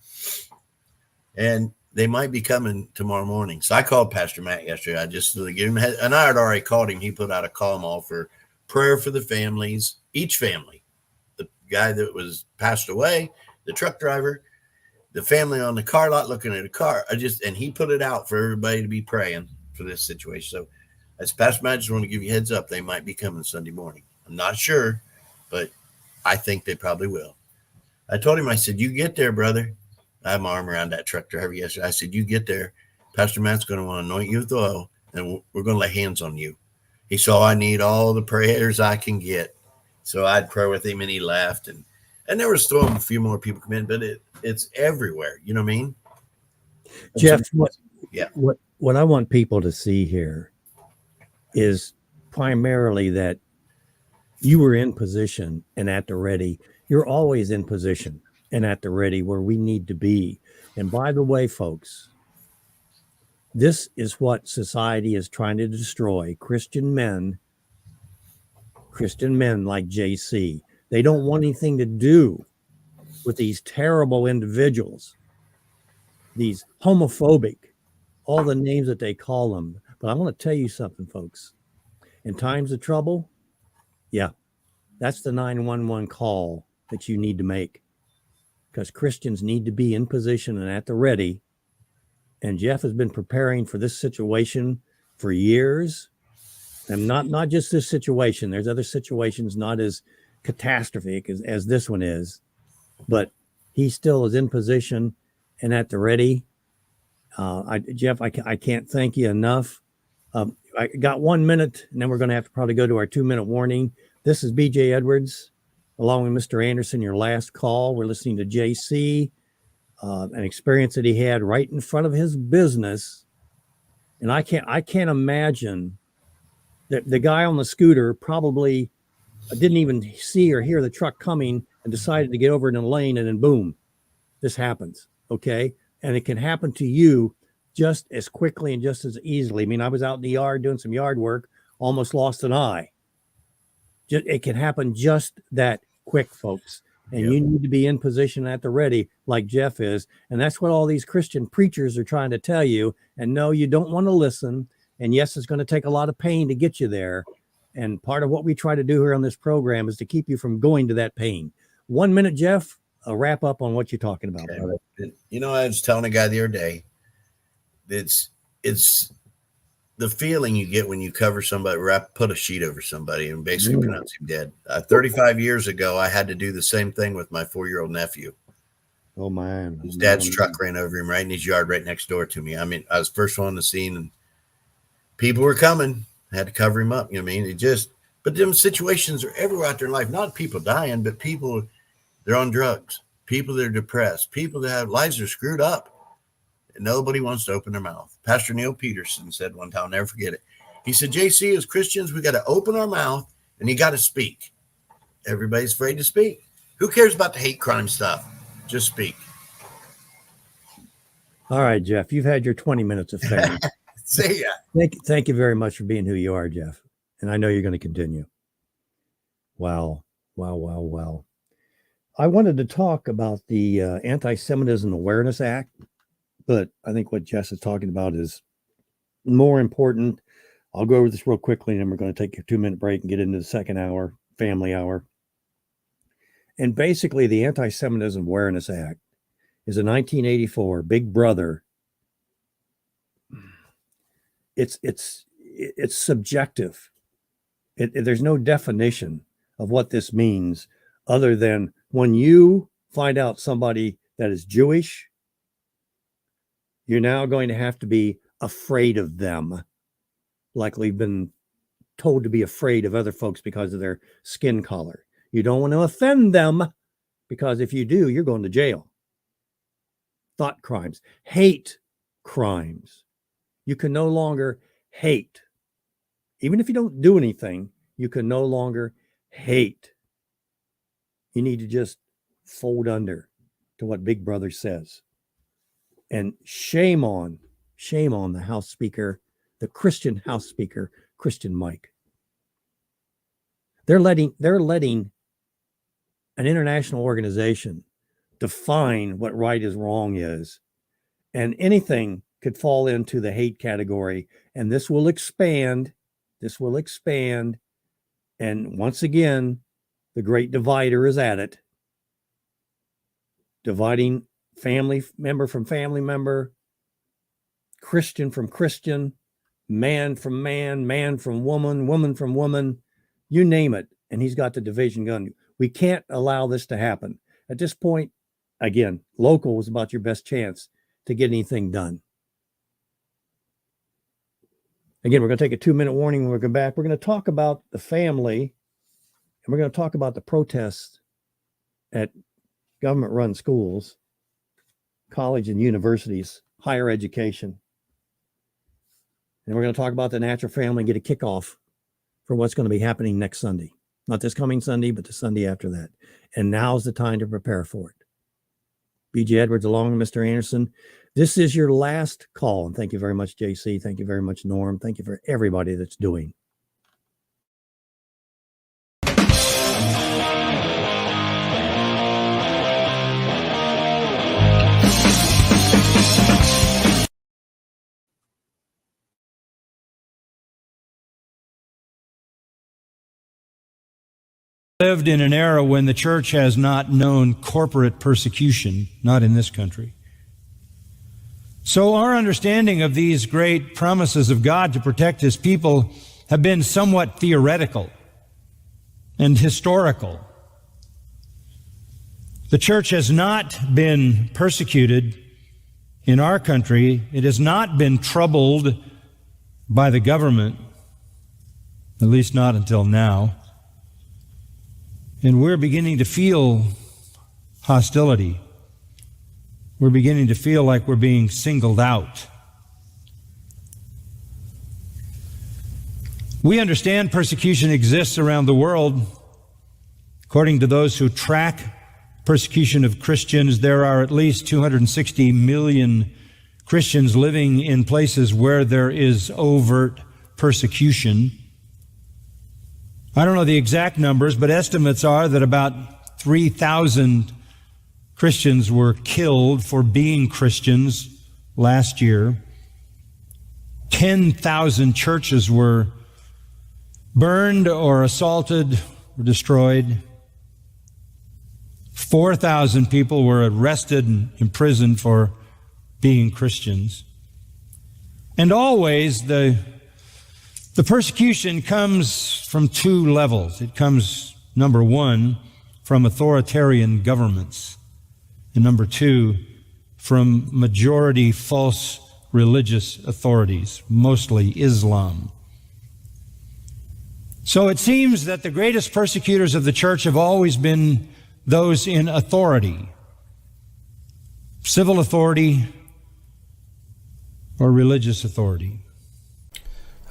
And they might be coming tomorrow morning. So I called Pastor Matt yesterday. I just to give him, and I had already called him. He put out a call all for prayer for the families, each family. The guy that was passed away, the truck driver, the family on the car lot looking at a car. And he put it out for everybody to be praying for this situation. So as Pastor Matt, I just want to give you a heads up. They might be coming Sunday morning. I'm not sure, but I think they probably will. I told him, I said, "You get there, brother." I have my arm around that truck driver yesterday. I said, "You get there. Pastor Matt's going to want to anoint you with oil, and we're going to lay hands on you." He said, "I need all the prayers I can get." So I'd pray with him, and he left. And there was still a few more people come in, but it's everywhere. You know what I mean? Jeff, Yeah. What I want people to see here is primarily that you were in position and at the ready. You're always in position and at the ready where we need to be. And by the way, folks, this is what society is trying to destroy. Christian men like JC. They don't want anything to do with these terrible individuals, these homophobic, all the names that they call them. But I want to tell you something, folks. In times of trouble, yeah, that's the 911 call that you need to make, because Christians need to be in position and at the ready. And Jeff has been preparing for this situation for years. And not just this situation. There's other situations not as catastrophic as this one is, but he still is in position and at the ready. Jeff, I can't thank you enough. I got 1 minute, and then we're going to have to probably go to our 2-minute warning. This is BJ Edwards, along with Mr. Anderson, your last call. We're listening to JC, an experience that he had right in front of his business. And I can't imagine that the guy on the scooter probably didn't even see or hear the truck coming and decided to get over in the lane, and then boom, this happens. Okay. And it can happen to you just as quickly and just as easily. I mean, I was out in the yard doing some yard work, almost lost an eye. It can happen just that quick, folks. And you need to be in position at the ready like Jeff is. And that's what all these Christian preachers are trying to tell you. And no, you don't want to listen. And yes, it's going to take a lot of pain to get you there. And part of what we try to do here on this program is to keep you from going to that pain. 1 minute, Jeff, a wrap up on what you're talking about. Okay. You know, I was telling a guy the other day, it's the feeling you get when you cover somebody, put a sheet over somebody and basically pronounce him dead. 35 years ago, I had to do the same thing with my 4-year-old nephew. Oh, man. His dad's truck ran over him right in his yard right next door to me. I mean, I was first one on the scene, and people were coming. I had to cover him up. You know what I mean? But them situations are everywhere out there in life. Not people dying, but people, they're on drugs. People that are depressed. People that have lives that are screwed up. And nobody wants to open their mouth. Pastor Neil Peterson said one time, I'll never forget it. He said, JC, as Christians, we got to open our mouth and you got to speak. Everybody's afraid to speak. Who cares about the hate crime stuff? Just speak. All right, Jeff, you've had your 20 minutes of fame. See ya. Thank you very much for being who you are, Jeff. And I know you're going to continue. Wow. I wanted to talk about the Anti-Semitism Awareness Act, but I think what Jess is talking about is more important. I'll go over this real quickly, and then we're going to take a 2-minute break and get into the second hour, family hour. And basically, the Anti-Semitism Awareness Act is a 1984 Big Brother. It's subjective. There's no definition of what this means other than when you find out somebody that is Jewish, you're now going to have to be afraid of them, like we've been told to be afraid of other folks because of their skin color. You don't want to offend them, because if you do, you're going to jail. Thought crimes, hate crimes. You can no longer hate. Even if you don't do anything, you can no longer hate. You need to just fold under to what Big Brother says. And shame on the House Speaker, the Christian House Speaker, Christian Mike. They're letting an international organization define what right is wrong is, and anything could fall into the hate category, and this will expand. And once again, the great divider is at it, dividing family member from family member, Christian from Christian, man from man, man from woman, woman from woman, you name it. And he's got the division gun. We can't allow this to happen. At this point, again, local was about your best chance to get anything done. Again, we're going to take a 2-minute warning when we come back. We're going to talk about the family, and we're going to talk about the protests at government-run schools, college and universities, higher education. And we're going to talk about the natural family and get a kickoff for what's going to be happening next Sunday. Not this coming Sunday, but the Sunday after that. And now's the time to prepare for it. B.J. Edwards along with Mr. Anderson. This is your last call. And thank you very much, JC. Thank you very much, Norm. Thank you for everybody that's doing. Lived in an era when the church has not known corporate persecution, not in this country. So our understanding of these great promises of God to protect His people have been somewhat theoretical and historical. The church has not been persecuted in our country. It has not been troubled by the government, at least not until now. And we're beginning to feel hostility. We're beginning to feel like we're being singled out. We understand persecution exists around the world. According to those who track persecution of Christians, there are at least 260 million Christians living in places where there is overt persecution. I don't know the exact numbers, but estimates are that about 3,000 Christians were killed for being Christians last year. 10,000 churches were burned or assaulted or destroyed. 4,000 people were arrested and imprisoned for being Christians. And always the persecution comes from two levels. It comes, number one, from authoritarian governments, and number two, from majority false religious authorities, mostly Islam. So it seems that the greatest persecutors of the church have always been those in authority, civil authority or religious authority.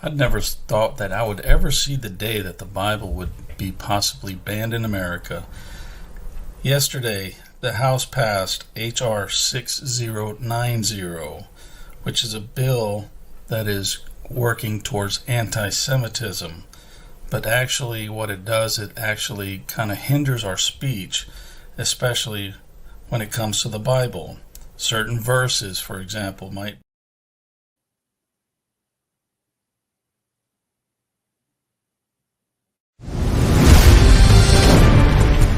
I'd never thought that I would ever see the day that the Bible would be possibly banned in America. Yesterday, the House passed H.R. 6090, which is a bill that is working towards anti-Semitism. But actually what it does, it actually kind of hinders our speech, especially when it comes to the Bible. Certain verses, for example, might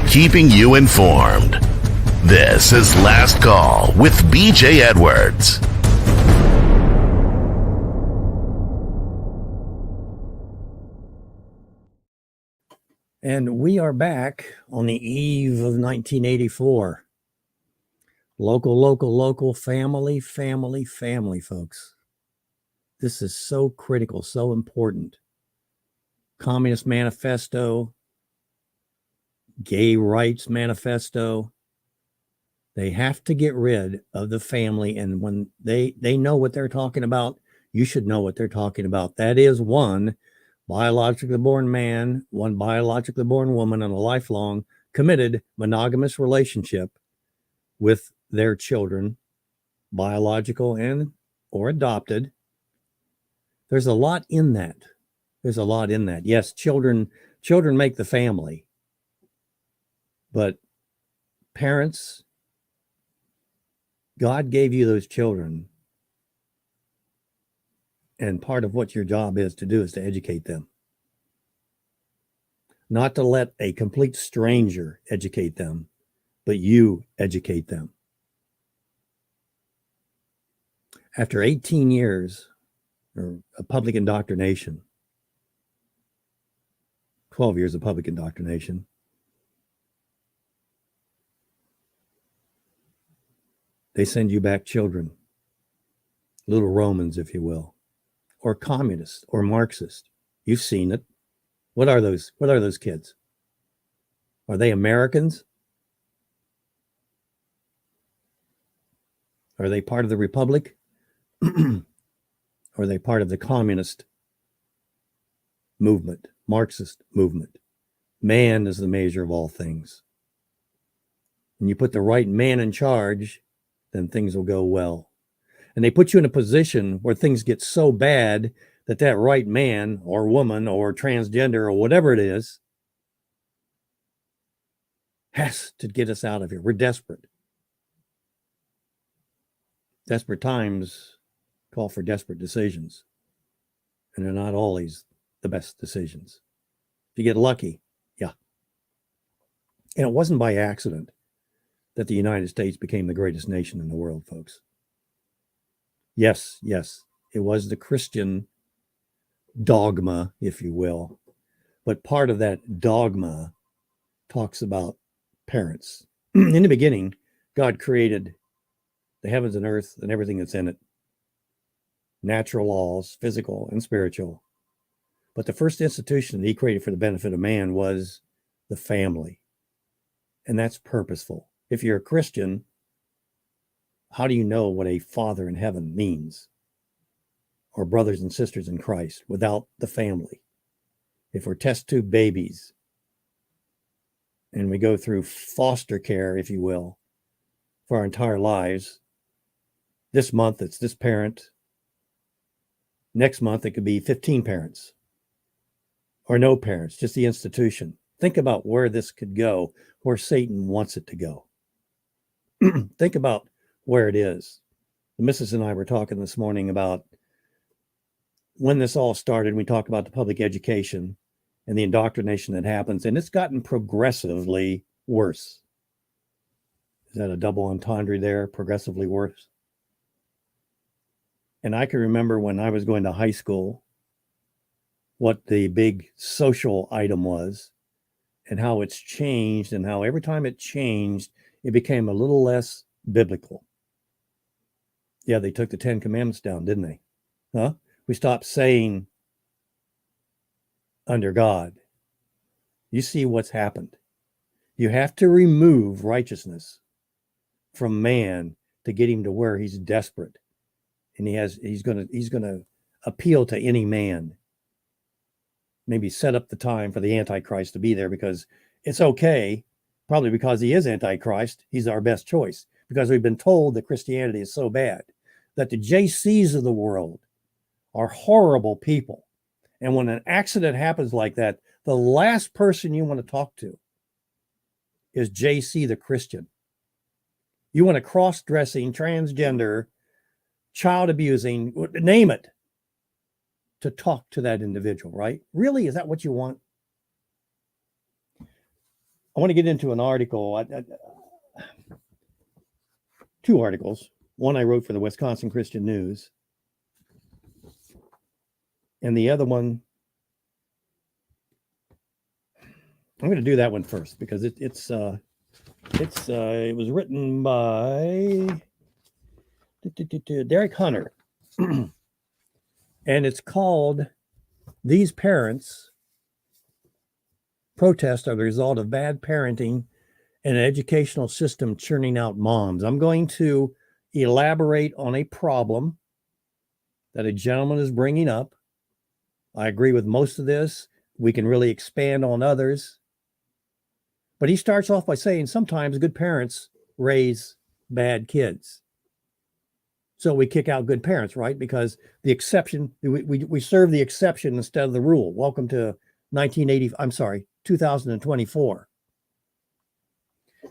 keeping you informed. This is Last Call with B.J. Edwards. And we are back on the eve of 1984. Local, family, folks. This is so critical, so important. Communist Manifesto, Gay Rights Manifesto. They have to get rid of the family. And when they know what they're talking about, you should know what they're talking about. That is one biologically born man, one biologically born woman, and a lifelong committed monogamous relationship with their children, biological and or adopted. There's a lot in that. Yes, children make the family. But parents, God gave you those children. And part of what your job is to do is to educate them. Not to let a complete stranger educate them, but you educate them. After 18 years of public indoctrination, 12 years of public indoctrination, they send you back children, little Romans, if you will, or communist or Marxist. You've seen it. What are those kids? Are they Americans? Are they part of the Republic? Or are they part of the communist movement, Marxist movement? Man is the measure of all things. When you put the right man in charge, then things will go well. And they put you in a position where things get so bad that right man or woman or transgender or whatever it is has to get us out of here. We're desperate. Desperate times call for desperate decisions. And they're not always the best decisions. If you get lucky, yeah. And it wasn't by accident that the United States became the greatest nation in the world, folks. Yes, it was the Christian dogma, if you will. But part of that dogma talks about parents. In the beginning, God created the heavens and earth and everything that's in it. Natural laws, physical and spiritual. But the first institution that he created for the benefit of man was the family. And that's purposeful. If you're a Christian, how do you know what a father in heaven means? Or brothers and sisters in Christ without the family? If we're test tube babies and we go through foster care, if you will, for our entire lives, this month it's this parent. Next month it could be 15 parents or no parents, just the institution. Think about where this could go, where Satan wants it to go. Think about where it is. The missus and I were talking this morning about when this all started. We talked about the public education and the indoctrination that happens, and it's gotten progressively worse. Is that a double entendre there? Progressively worse. And I can remember when I was going to high school, what the big social item was and how it's changed, and how every time it changed, it became a little less biblical. Yeah, they took the 10 Commandments down, didn't they? Huh? We stopped saying under God. You see what's happened. You have to remove righteousness from man to get him to where he's desperate. And he's going to appeal to any man. Maybe set up the time for the Antichrist to be there, because it's okay, probably because he is Antichrist. He's our best choice, because we've been told that Christianity is so bad, that the JCs of the world are horrible people. And when an accident happens like that, the last person you want to talk to is JC the Christian. You want a cross-dressing, transgender, child abusing, name it, to talk to that individual, right? Really, is that what you want? I want to get into an article, two articles. One I wrote for the Wisconsin Christian News, and the other one I'm going to do that one first because it was written by Derek Hunter, and it's called "These Parents Protests Are the Result of Bad Parenting and an Educational System Churning Out Moms." I'm going to elaborate on a problem that a gentleman is bringing up. I agree with most of this. We can really expand on others. But he starts off by saying sometimes good parents raise bad kids. So we kick out good parents, right? Because the exception, we serve the exception instead of the rule. Welcome to 2024.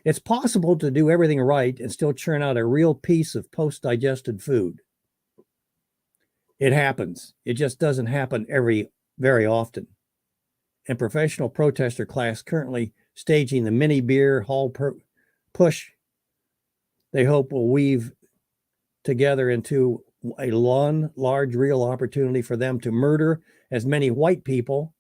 It's possible to do everything right and still churn out a real piece of post-digested food. It happens. It just doesn't happen very often. And professional protester class currently staging the mini beer hall push, they hope will weave together into a large real opportunity for them to murder as many white people,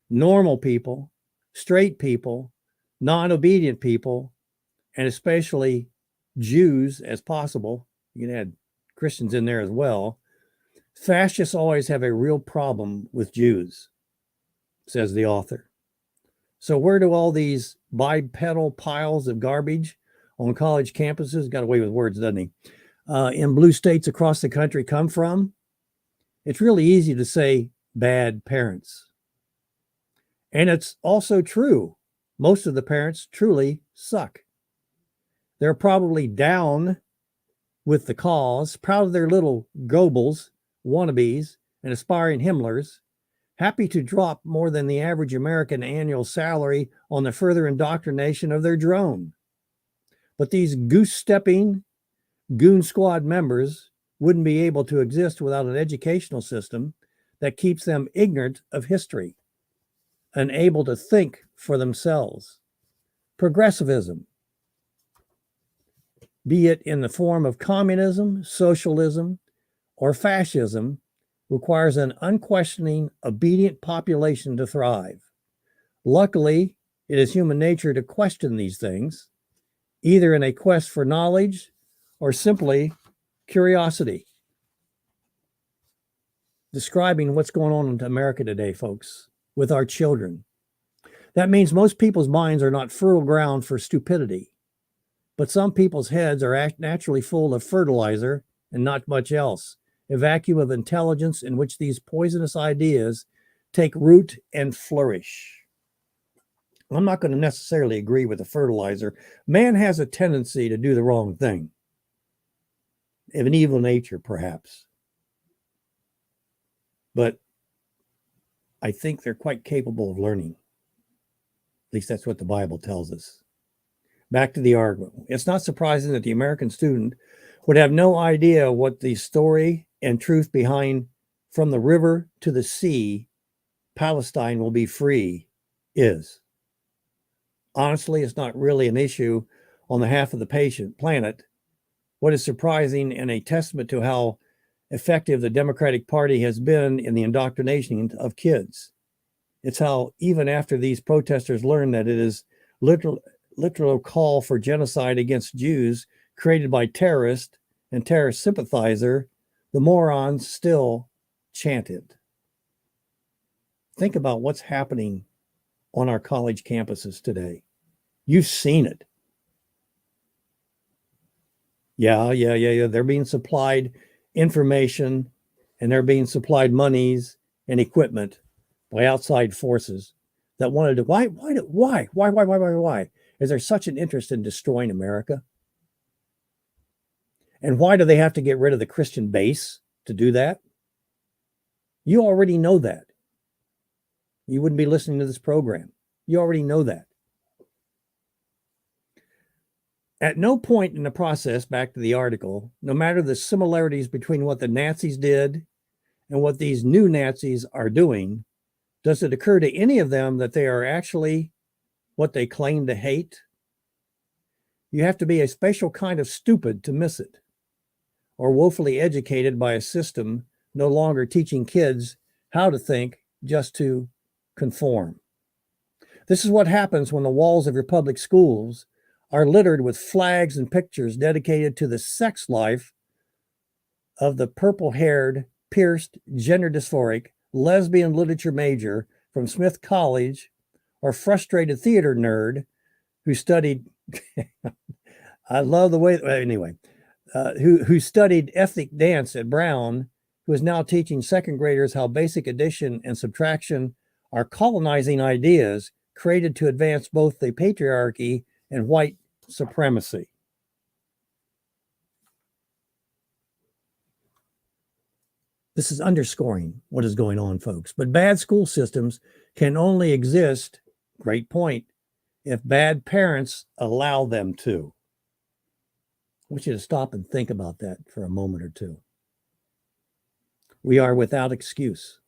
normal people, straight people, non-obedient people, and especially Jews as possible. You can add Christians in there as well. Fascists always have a real problem with Jews, says the author. So where do all these bipedal piles of garbage on college campuses, got away with words, doesn't he, in blue states across the country come from? It's really easy to say bad parents. And it's also true. Most of the parents truly suck. They're probably down with the cause, proud of their little Goebbels, wannabes, and aspiring Himmlers, happy to drop more than the average American annual salary on the further indoctrination of their drone. But these goose-stepping goon squad members wouldn't be able to exist without an educational system that keeps them ignorant of history, unable to think for themselves. Progressivism, be it in the form of communism, socialism, or fascism, requires an unquestioning, obedient population to thrive. Luckily, it is human nature to question these things, either in a quest for knowledge or simply curiosity. Describing what's going on in America today, folks, with our children. That means most people's minds are not fertile ground for stupidity, but some people's heads are naturally full of fertilizer and not much else, a vacuum of intelligence in which these poisonous ideas take root and flourish. I'm not going to necessarily agree with the fertilizer. Man has a tendency to do the wrong thing, of an evil nature, perhaps. But I think they're quite capable of learning. At least that's what the Bible tells us. Back to the argument. It's not surprising that the American student would have no idea what the story and truth behind "from the river to the sea, Palestine will be free" is. Honestly, it's not really an issue on the half of the planet. What is surprising and a testament to how effective the Democratic Party has been in the indoctrination of kids. It's how even after these protesters learn that it is literal call for genocide against Jews created by terrorist and terrorist sympathizer, the morons still chant it. Think about what's happening on our college campuses today. You've seen it. Yeah. They're being supplied information and they're being supplied monies and equipment by outside forces that wanted to. Why? Is there such an interest in destroying America? And why do they have to get rid of the Christian base to do that? You already know that. You wouldn't be listening to this program. You already know that. At no point in the process, back to the article, no matter the similarities between what the Nazis did and what these new Nazis are doing, does it occur to any of them that they are actually what they claim to hate? You have to be a special kind of stupid to miss it, or woefully educated by a system no longer teaching kids how to think, just to conform. This is what happens when the walls of your public schools are littered with flags and pictures dedicated to the sex life of the purple-haired, pierced, gender dysphoric, lesbian literature major from Smith College or frustrated theater nerd who studied, I love the way, anyway, who studied ethnic dance at Brown, who is now teaching second graders how basic addition and subtraction are colonizing ideas created to advance both the patriarchy and white supremacy. This is underscoring what is going on, folks. But bad school systems can only exist, great point, if bad parents allow them to. I want you to stop and think about that for a moment or two. We are without excuse.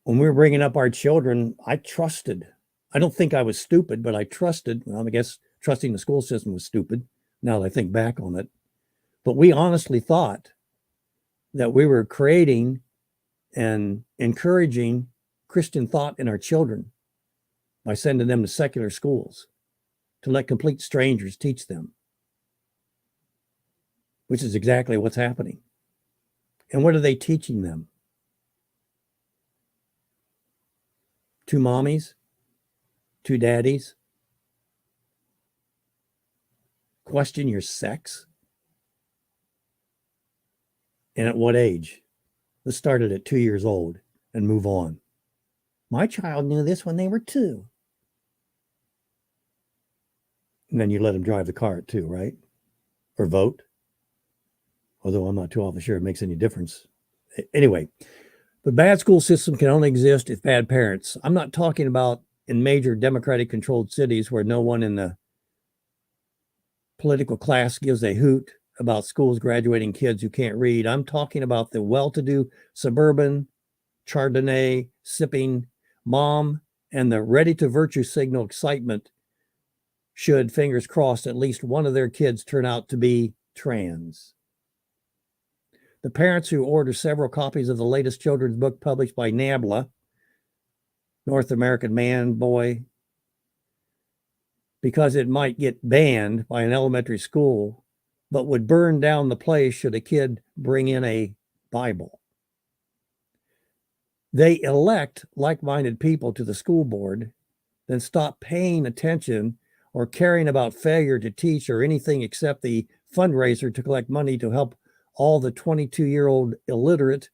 When we were bringing up our children, I trusted. I don't think I was stupid, but I trusted. Well, I guess trusting the school system was stupid now that I think back on it. But we honestly thought that we were creating and encouraging Christian thought in our children by sending them to secular schools to let complete strangers teach them, which is exactly what's happening. And what are they teaching them? 2 mommies, 2 daddies? Question your sex? And at what age? Let's start it at 2 years old and move on. My child knew this when they were 2. And then you let them drive the car at 2, right? Or vote. Although I'm not too often sure it makes any difference. Anyway, the bad school system can only exist if bad parents. I'm not talking about in major Democratic controlled cities where no one in the political class gives a hoot about schools graduating kids who can't read. I'm talking about the well-to-do suburban Chardonnay sipping mom and the ready to virtue signal excitement should, fingers crossed, at least one of their kids turn out to be trans. The parents who order several copies of the latest children's book published by NABLA, North American Man, Boy, because it might get banned by an elementary school, but would burn down the place should a kid bring in a Bible. They elect like-minded people to the school board, then stop paying attention or caring about failure to teach or anything except the fundraiser to collect money to help all the 22-year-old illiterate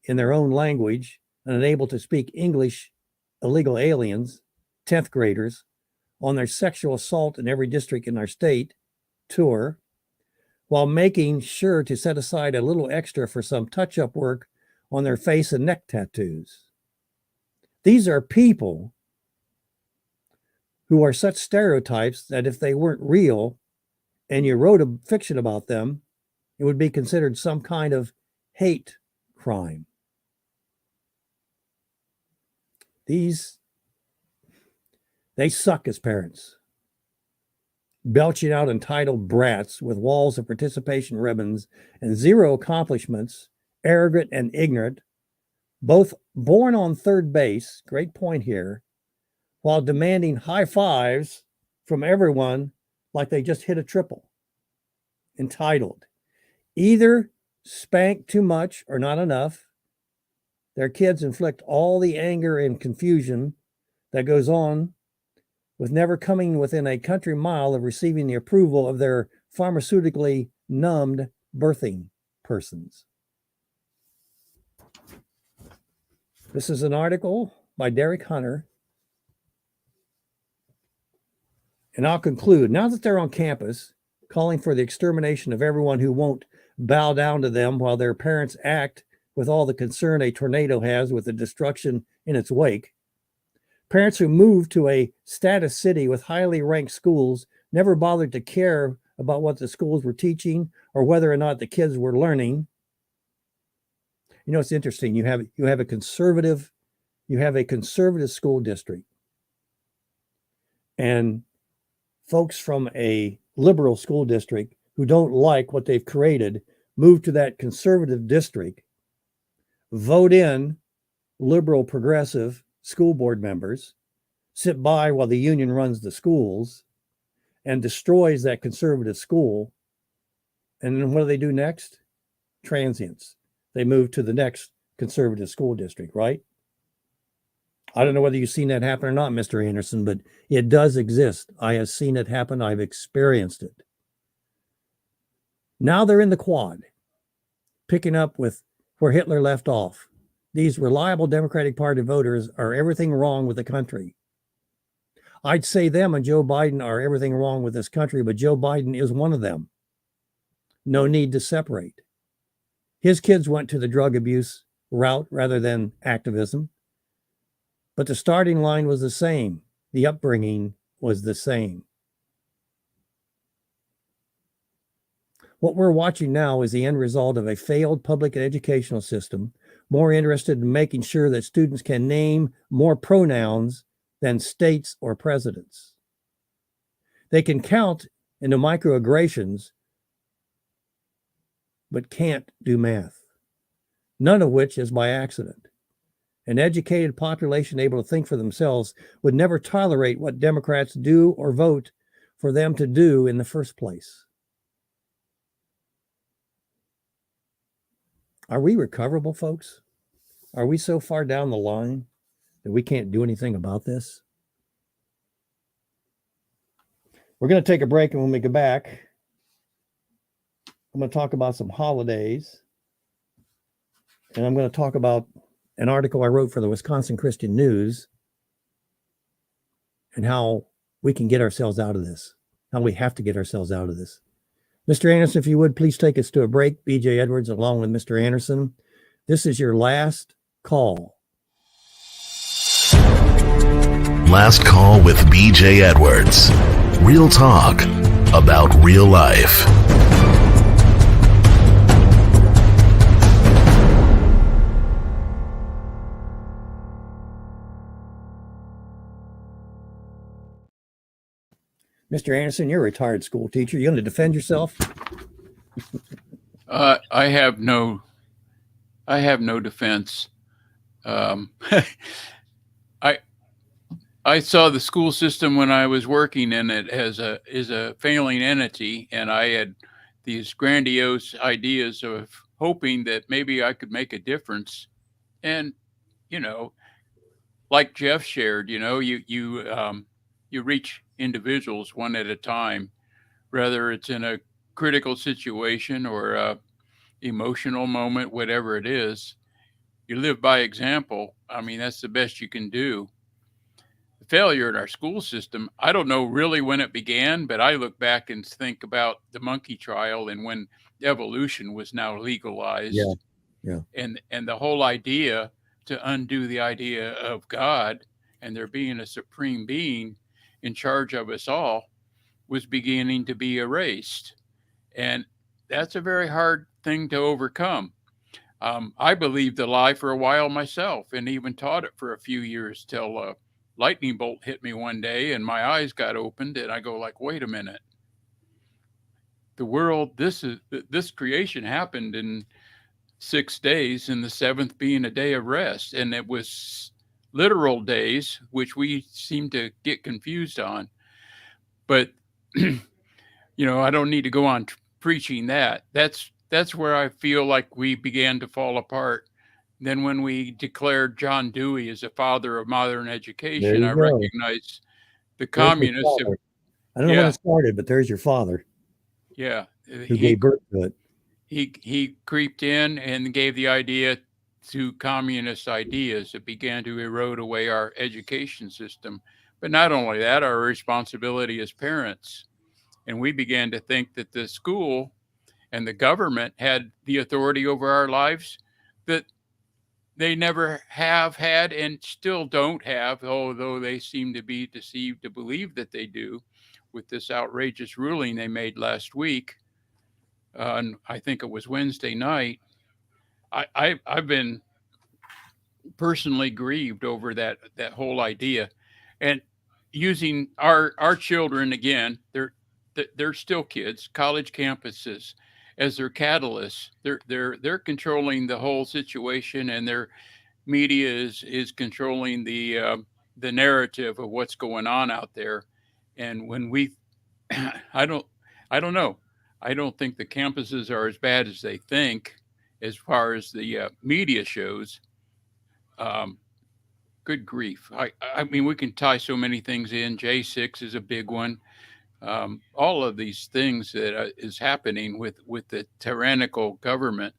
in their own language and unable to speak English illegal aliens, 10th graders, on their sexual assault in every district in our state tour, while making sure to set aside a little extra for some touch-up work on their face and neck tattoos. These are people who are such stereotypes that if they weren't real and you wrote a fiction about them, it would be considered some kind of hate crime. They suck as parents, belching out entitled brats with walls of participation ribbons and zero accomplishments, arrogant and ignorant, both born on third base, great point here, while demanding high fives from everyone like they just hit a triple. Entitled. Either spank too much or not enough. Their kids inflict all the anger and confusion that goes on with never coming within a country mile of receiving the approval of their pharmaceutically numbed birthing persons. This is an article by Derek Hunter. And I'll conclude. Now that they're on campus, calling for the extermination of everyone who won't bow down to them while their parents act with all the concern a tornado has with the destruction in its wake, parents who moved to a status city with highly ranked schools never bothered to care about what the schools were teaching or whether or not the kids were learning. You know, it's interesting. You have a conservative school district, and folks from a liberal school district who don't like what they've created move to that conservative district, vote in liberal progressive school board members, sit by while the union runs the schools and destroys that conservative school. And then what do they do next? Transients. They move to the next conservative school district, right? I don't know whether you've seen that happen or not, Mr. Anderson, but it does exist. I have seen it happen. I've experienced it. Now they're in the quad, picking up with where Hitler left off. These reliable Democratic Party voters are everything wrong with the country. I'd say them and Joe Biden are everything wrong with this country, but Joe Biden is one of them. No need to separate. His kids went to the drug abuse route rather than activism. But the starting line was the same. The upbringing was the same. What we're watching now is the end result of a failed public educational system, more interested in making sure that students can name more pronouns than states or presidents. They can count into microaggressions, but can't do math, none of which is by accident. An educated population able to think for themselves would never tolerate what Democrats do or vote for them to do in the first place. Are we recoverable, folks? Are we so far down the line that we can't do anything about this? We're going to take a break, and when we get back, I'm going to talk about some holidays, and I'm going to talk about an article I wrote for the Wisconsin Christian News and how we can get ourselves out of this, how we have to get ourselves out of this. Mr. Anderson, if you would, please take us to a break. BJ Edwards, along with Mr. Anderson. This is your last call. Last call with BJ Edwards. Real talk about real life. Mr. Anderson, you're a retired school teacher. You going to defend yourself? I have no defense. I saw the school system when I was working in it as a failing entity, and I had these grandiose ideas of hoping that maybe I could make a difference. And like Jeff shared, you reach individuals one at a time, whether it's in a critical situation or a emotional moment, whatever it is. You live by example. I mean, that's the best you can do. The failure in our school system, I don't know really when it began, but I look back and think about the monkey trial and when evolution was now legalized. Yeah. And the whole idea to undo the idea of God and there being a supreme being in charge of us all was beginning to be erased. And that's a very hard thing to overcome. I believed the lie for a while myself and even taught it for a few years till a lightning bolt hit me one day and my eyes got opened and I go like, wait a minute. The world, this creation happened in 6 days, and the seventh being a day of rest. And it was literal days, which we seem to get confused on. But, I don't need to go on preaching that. That's where I feel like we began to fall apart. Then when we declared John Dewey as a father of modern education, I recognized the communists. I don't know when it started, but there's your father. Yeah. Who gave birth to it. He creeped in and gave the idea to communist ideas that began to erode away our education system. But not only that, our responsibility as parents. And we began to think that the school and the government had the authority over our lives that they never have had and still don't have, although they seem to be deceived to believe that they do with this outrageous ruling they made last week. And I think it was Wednesday night. I've been personally grieved over that whole idea, and using our children again. They're still kids, college campuses, as their catalysts. They're controlling the whole situation, and media is controlling the narrative of what's going on out there. And when we, I don't know. I don't think the campuses are as bad as they think, as far as the media shows. Good grief! I mean, we can tie so many things in. J6 is a big one. All of these things that is happening with the tyrannical government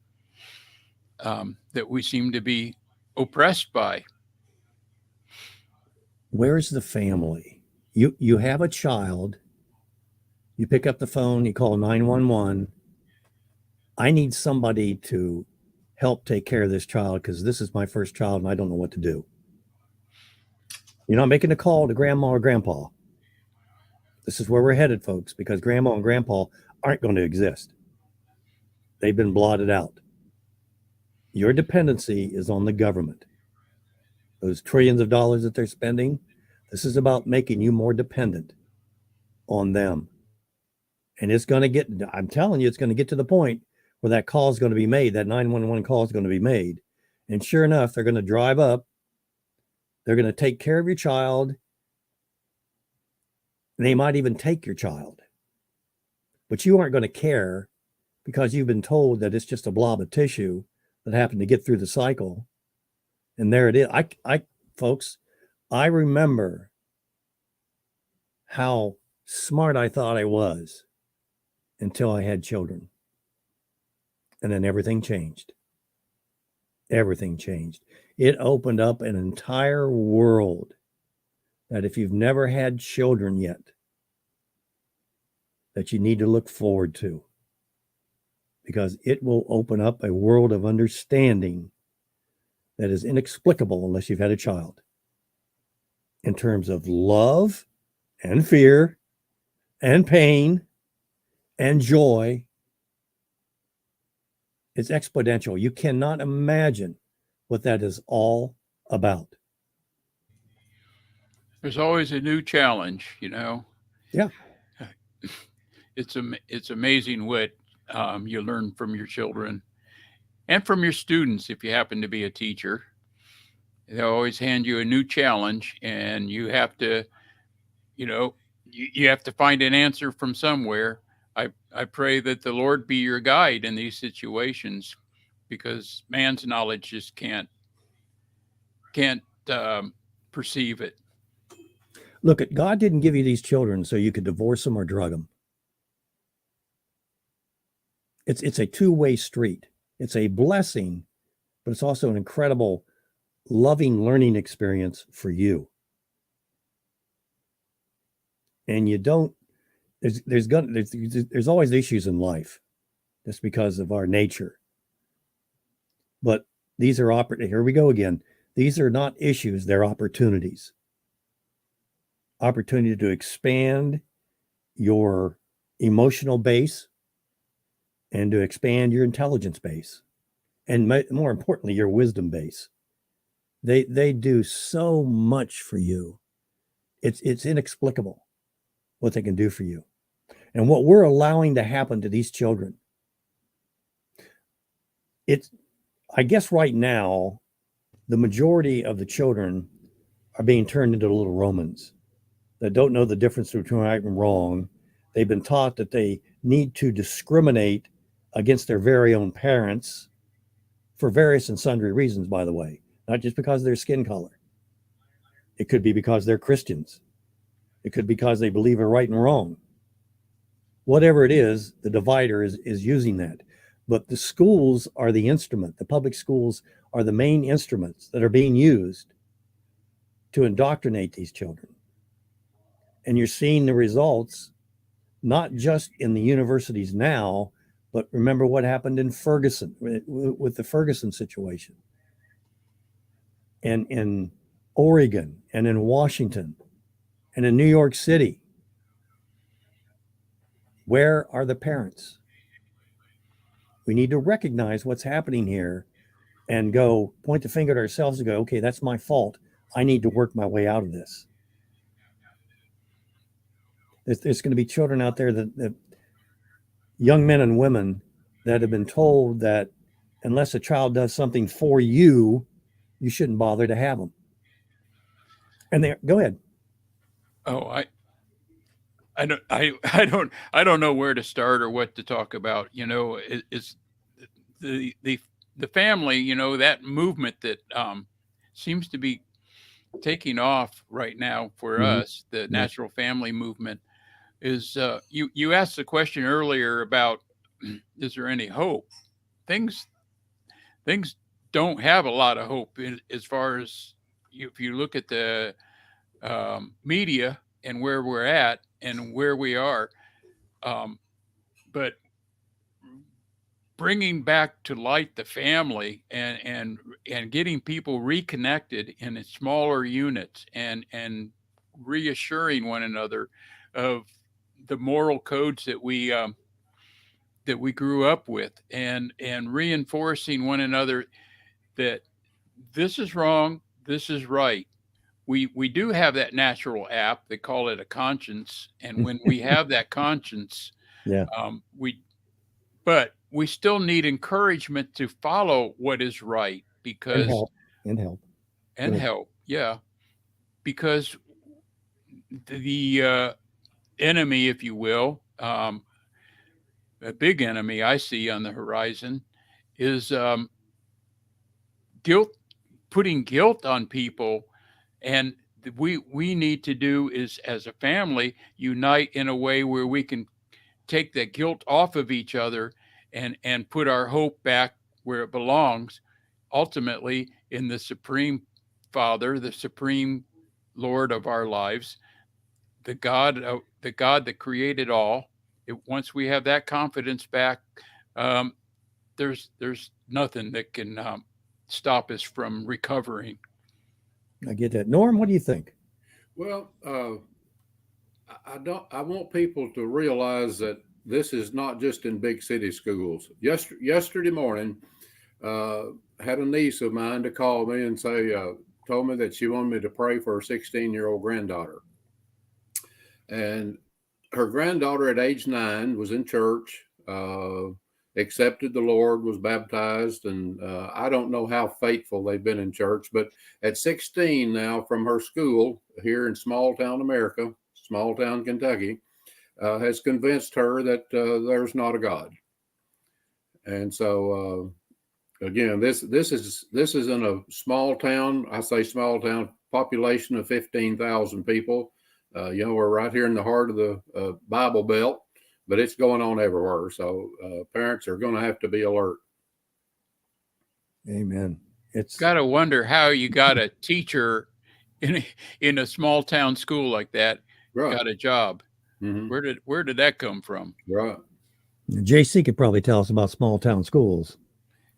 that we seem to be oppressed by. Where's the family? You have a child. You pick up the phone. You call 911. I need somebody to help take care of this child because this is my first child and I don't know what to do. You're not making a call to grandma or grandpa. This is where we're headed, folks, because grandma and grandpa aren't going to exist. They've been blotted out. Your dependency is on the government. Those trillions of dollars that they're spending, this is about making you more dependent on them. And it's going to get, I'm telling you, it's going to get to the point where that call is going to be made, that 911 call is going to be made. And sure enough, they're going to drive up. They're going to take care of your child. They might even take your child. But you aren't going to care because you've been told that it's just a blob of tissue that happened to get through the cycle. And there it is. Folks, I remember how smart I thought I was until I had children. And then everything changed. Everything changed. It opened up an entire world that if you've never had children yet, that you need to look forward to, because it will open up a world of understanding that is inexplicable unless you've had a child, in terms of love and fear and pain and joy. It's exponential. You cannot imagine what that is all about. There's always a new challenge, you know. Yeah. It's amazing what you learn from your children and from your students if you happen to be a teacher. They always hand you a new challenge, and you have to, you have to find an answer from somewhere. I pray that the Lord be your guide in these situations, because man's knowledge just can't perceive it. Look, God didn't give you these children so you could divorce them or drug them. It's a two-way street. It's a blessing, but it's also an incredible, loving learning experience for you. And you don't. There's always issues in life, just because of our nature. But these are here we go again. These are not issues; they're opportunities. Opportunity to expand your emotional base and to expand your intelligence base, and more importantly, your wisdom base. They do so much for you. It's inexplicable what they can do for you. And what we're allowing to happen to these children. I guess right now, the majority of the children are being turned into little Romans that don't know the difference between right and wrong. They've been taught that they need to discriminate against their very own parents for various and sundry reasons, by the way, not just because of their skin color. It could be because they're Christians. It could be because they believe in right and wrong. Whatever it is, the divider is using that. But the schools are the instrument. The public schools are the main instruments that are being used to indoctrinate these children. And you're seeing the results, not just in the universities now, but remember what happened in Ferguson, with the Ferguson situation, and in Oregon, and in Washington, and in New York City. Where are the parents? We need to recognize what's happening here and go point the finger at ourselves and go, okay, that's my fault. I need to work my way out of this. There's going to be children out there that young men and women that have been told that unless a child does something for you, you shouldn't bother to have them. And go ahead. Oh, I don't know where to start or what to talk about. It's the family. That movement that seems to be taking off right now for us. The natural family movement is. You asked the question earlier about is there any hope? Things don't have a lot of hope as far as if you look at the media and where we're at and where we are, but bringing back to light the family and getting people reconnected in smaller units and reassuring one another of the moral codes that we grew up with, and reinforcing one another that this is wrong, this is right. We do have that natural app. They call it a conscience, and when we have that conscience, but we still need encouragement to follow what is right, because and help. Yeah, because the enemy, if you will, a big enemy I see on the horizon is guilt, putting guilt on people. And we need to do is, as a family, unite in a way where we can take that guilt off of each other and put our hope back where it belongs, ultimately in the Supreme Father, the Supreme Lord of our lives, the God that created all. Once we have that confidence back, there's nothing that can stop us from recovering. I get that. Norm, what do you think? Well, I want people to realize that this is not just in big city schools. Yesterday morning, had a niece of mine to call me and say, told me that she wanted me to pray for her 16-year-old granddaughter. And her granddaughter at age 9 was in church, accepted the Lord, was baptized, and I don't know how faithful they've been in church, but at 16 now, from her school here in small town America, small town Kentucky, has convinced her that there's not a God. And so again, this is in a small town. I say small town, population of 15,000 people. We're right here in the heart of the Bible Belt, but it's going on everywhere. So parents are going to have to be alert. Amen. It's got to wonder how you got a teacher in a small town school like that, got a job. Mm-hmm. Where did that come from? Right. JC could probably tell us about small town schools.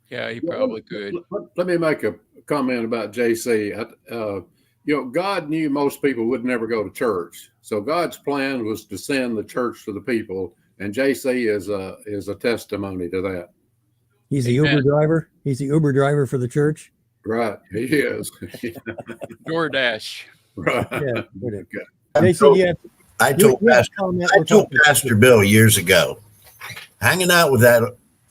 Yeah, he probably could. Let me make a comment about JC. God knew most people would never go to church. So God's plan was to send the church to the people. And JC is a testimony to that. He's the Uber driver. He's the Uber driver for the church. Right. He is. DoorDash. Right. Yeah. Okay. I told Pastor Bill years ago, hanging out with that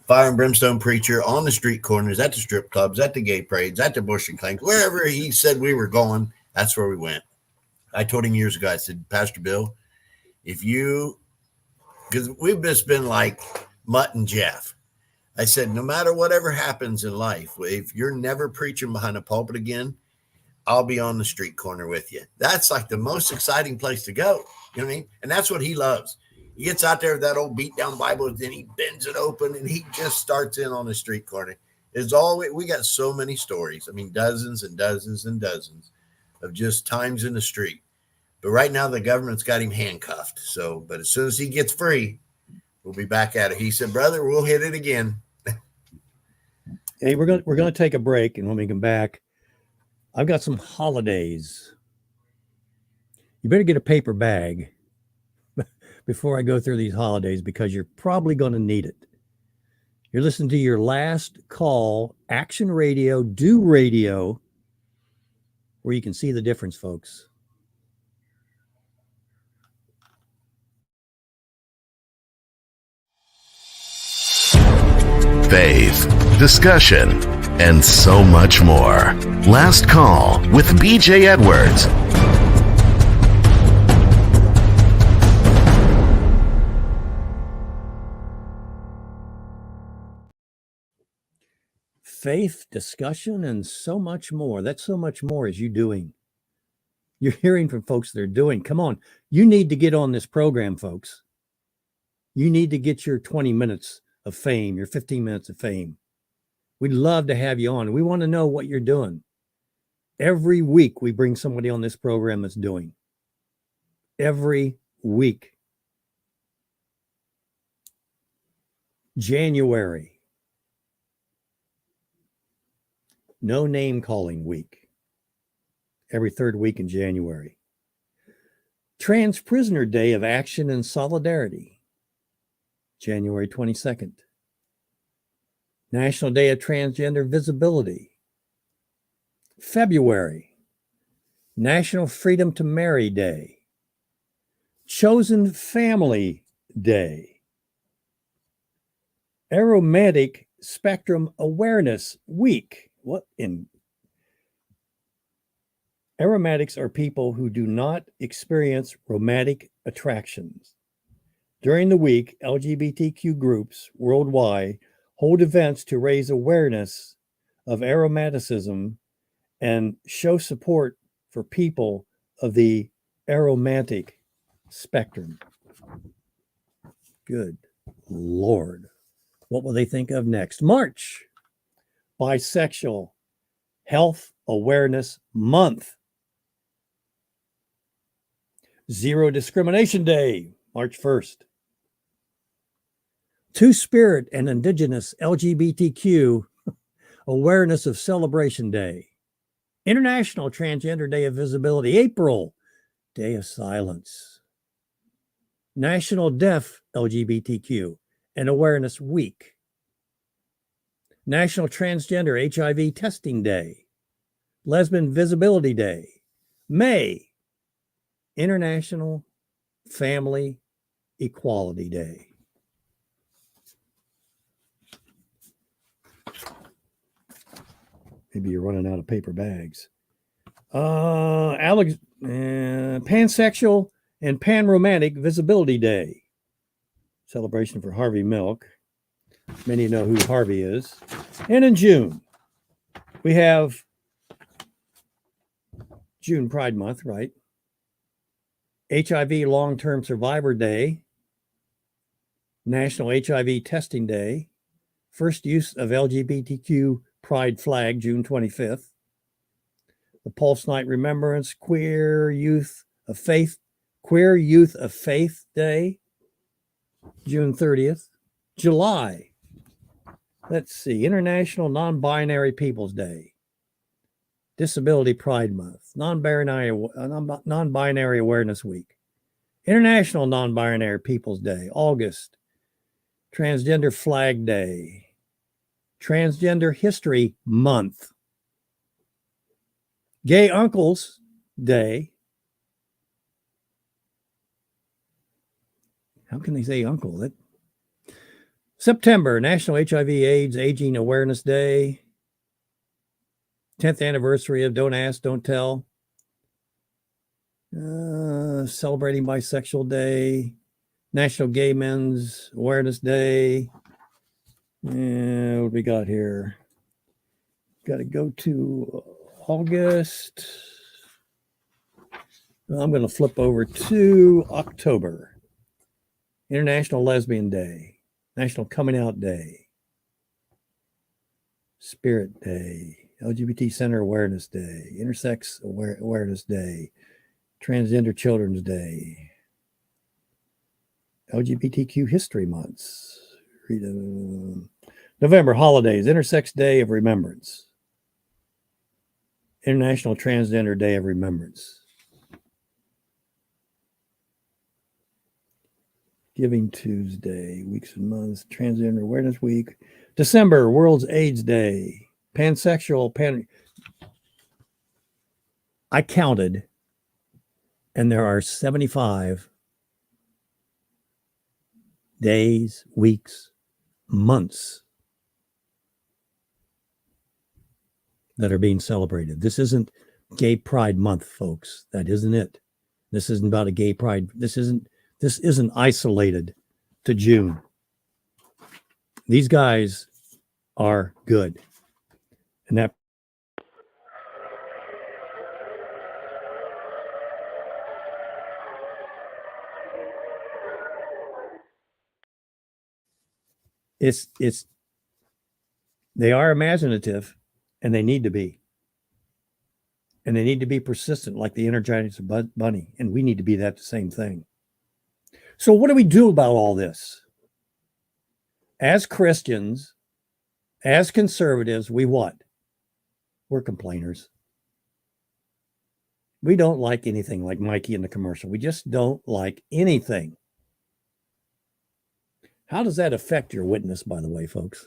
fire and brimstone preacher on the street corners, at the strip clubs, at the gay parades, at the Bush and Clank, wherever he said we were going, that's where we went. I told him years ago, I said, Pastor Bill, because we've just been like Mutt and Jeff. I said, no matter whatever happens in life, if you're never preaching behind a pulpit again, I'll be on the street corner with you. That's like the most exciting place to go. You know what I mean? And that's what he loves. He gets out there with that old beat down Bible, and then he bends it open and he just starts in on the street corner. We got so many stories. I mean, dozens and dozens and dozens of just times in the street. But right now the government's got him handcuffed. So, but as soon as he gets free, we'll be back at it. He said, brother, we'll hit it again. Hey, we're going to take a break, and when we come back, I've got some holidays. You better get a paper bag before I go through these holidays, because you're probably going to need it. You're listening to Your Last Call, Action Radio, Do Radio, where you can see the difference, folks. Faith, discussion, and so much more. Last Call with BJ Edwards. Faith, discussion, and so much more. That so much more is you doing. You're hearing from folks that are doing. Come on. You need to get on this program, folks. You need to get your 20 minutes of fame, your 15 minutes of fame. We'd love to have you on. We want to know what you're doing. Every week we bring somebody on this program that's doing. Every week. January. No name calling week. Every third week in January. Trans Prisoner Day of Action and Solidarity. January 22nd. National Day of Transgender Visibility. February. National Freedom to Marry Day. Chosen Family Day. Aromantic Spectrum Awareness Week. What in? Aromatics are people who do not experience romantic attractions. During the week, LGBTQ groups worldwide hold events to raise awareness of aromaticism and show support for people of the aromantic spectrum. Good Lord. What will they think of next? March, Bisexual Health Awareness Month. Zero Discrimination Day, March 1st. Two-Spirit and Indigenous LGBTQ Awareness of Celebration Day. International Transgender Day of Visibility, April, Day of Silence. National Deaf LGBTQ and Awareness Week. National Transgender HIV Testing Day. Lesbian Visibility Day. May, International Family Equality Day. Maybe you're running out of paper bags. Pansexual and Panromantic Visibility Day. Celebration for Harvey Milk. Many know who Harvey is. And in June, we have June Pride Month, right? HIV Long-Term Survivor Day. National HIV Testing Day. First use of LGBTQ Pride flag, June 25th. The Pulse Night Remembrance, Queer Youth of Faith Day, June 30th. July, let's see, International Non-Binary Peoples Day. Disability Pride Month, Non-Binary Awareness Week. International Non-Binary Peoples Day, August. Transgender Flag Day. Transgender History Month. Gay Uncles Day. How can they say uncle? September, National HIV/AIDS Aging Awareness Day. 10th anniversary of Don't Ask, Don't Tell. Celebrating Bisexual Day. National Gay Men's Awareness Day. What do we got here? Got to go to August. I'm going to flip over to October. International Lesbian Day. National Coming Out Day. Spirit Day. LGBT Center Awareness Day. Intersex Awareness Day. Transgender Children's Day. LGBTQ History Months. November holidays, Intersex Day of Remembrance. International Transgender Day of Remembrance. Giving Tuesday, weeks and months, Transgender Awareness Week. December, World's AIDS Day. Pansexual, I counted, and there are 75 days, weeks, months that are being celebrated. This isn't Gay Pride Month, folks. That isn't it. This isn't about a gay pride. This isn't isolated to June. These guys are good. And that it's they are imaginative, and they need to be. And they need to be persistent like the Energizer Bunny. And we need to be that the same thing. So what do we do about all this? As Christians, as conservatives, we what? We're complainers. We don't like anything, like Mikey in the commercial. We just don't like anything. How does that affect your witness, by the way, folks?